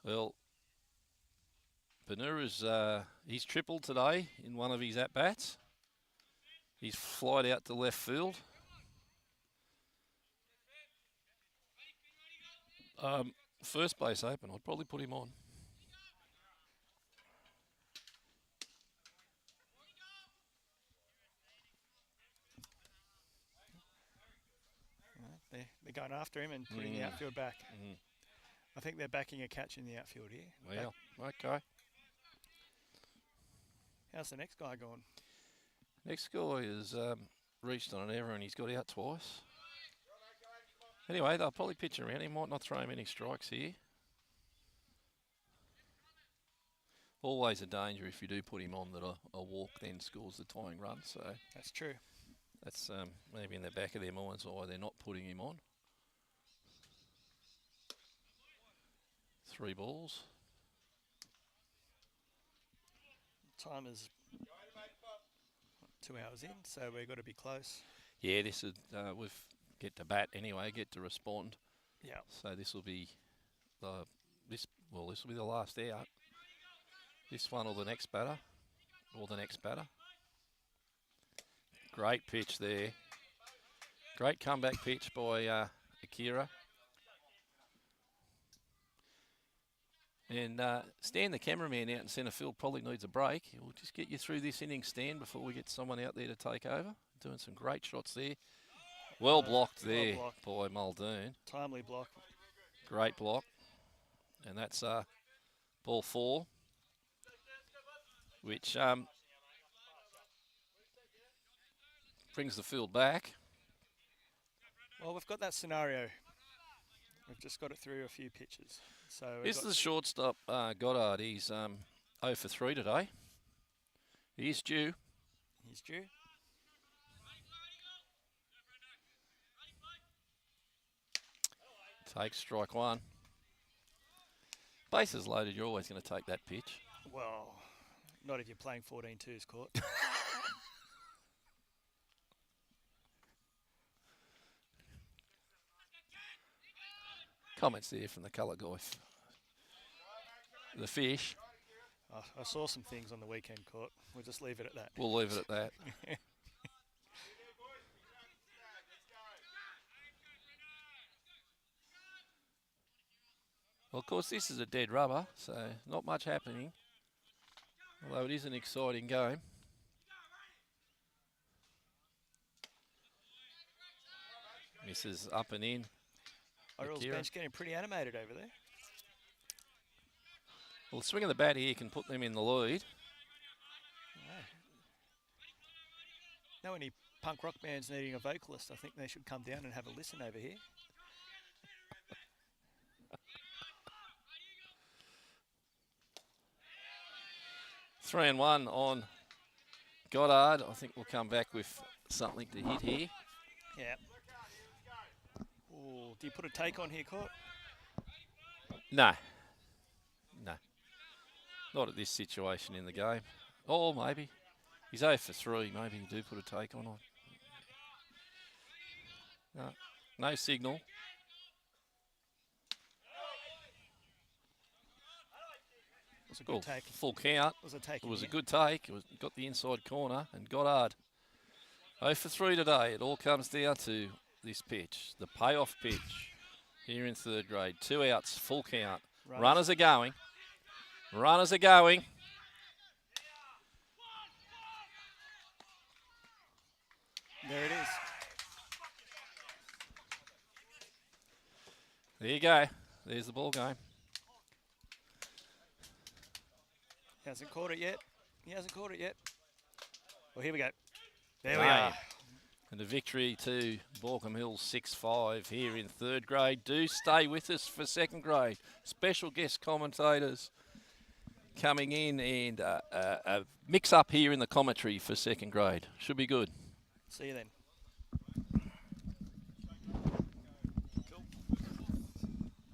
Well, Benuru's he's tripled today in one of his at-bats. He's flied out to left field. First base open, I'd probably put him on. They're going after him and putting the outfield back. I think they're backing a catch in the outfield here. Well, okay. How's the next guy going? Next guy has reached on an error and he's got out twice. Anyway, they'll probably pitch around. He might not throw him any strikes here. Always a danger if you do put him on that a walk then scores the tying run. So that's true. That's maybe in the back of their minds why they're not putting him on. 3 balls. Time is 2 hours in, so we've got to be close. Yeah, this is we've get to bat anyway, get to respond. Yeah. So this will be this will be the last out. This one or the next batter, Great pitch there. Great comeback pitch by Akira. And Stan, the cameraman out in centre field, probably needs a break. We'll just get you through this inning, Stan, before we get someone out there to take over. Doing some great shots there. Well blocked there by Muldoon. Timely block. Great block. And that's ball 4, which brings the field back. Well, we've got that scenario. We've just got it through a few pitches. So This is the shortstop, Goddard. He's 0 for 3 today. He's due. he's due. Takes strike one. Bases loaded, you're always going to take that pitch. Well, not if you're playing 14-2s court. Comments there from the colour guy. The fish. I saw some things on the weekend court. We'll just leave it at that. We'll leave it at that. Well, of course, this is a dead rubber, so not much happening. Although it is an exciting game. Misses up and in. Orioles Akira. bench getting pretty animated over there. Well, the swing of the bat here can put them in the lead. Know any punk rock bands needing a vocalist? I think they should come down and have a listen over here. Three and one on Goddard. I think we'll come back with something to hit here. Yeah. Ooh, do you put a take on here, Court? No. No. Not at this situation in the game. Oh, maybe. He's 0 for 3. Maybe you do put a take on. No. No signal. It was a good take. Full count. It was a take. It was a good take. It was, got the inside corner and Goddard. 0 for 3 today. It all comes down to this pitch, the payoff pitch here in third grade. 2 outs, full count. Runners are going. Runners are going. There it is. There you go. There's the ball game. He hasn't caught it yet. He hasn't caught it yet. Well, here we go. There we are. And a victory to Baulkham Hills 6-5 here in third grade. Do stay with us for second grade. Special guest commentators coming in and a mix up here in the commentary for second grade. Should be good. See you then.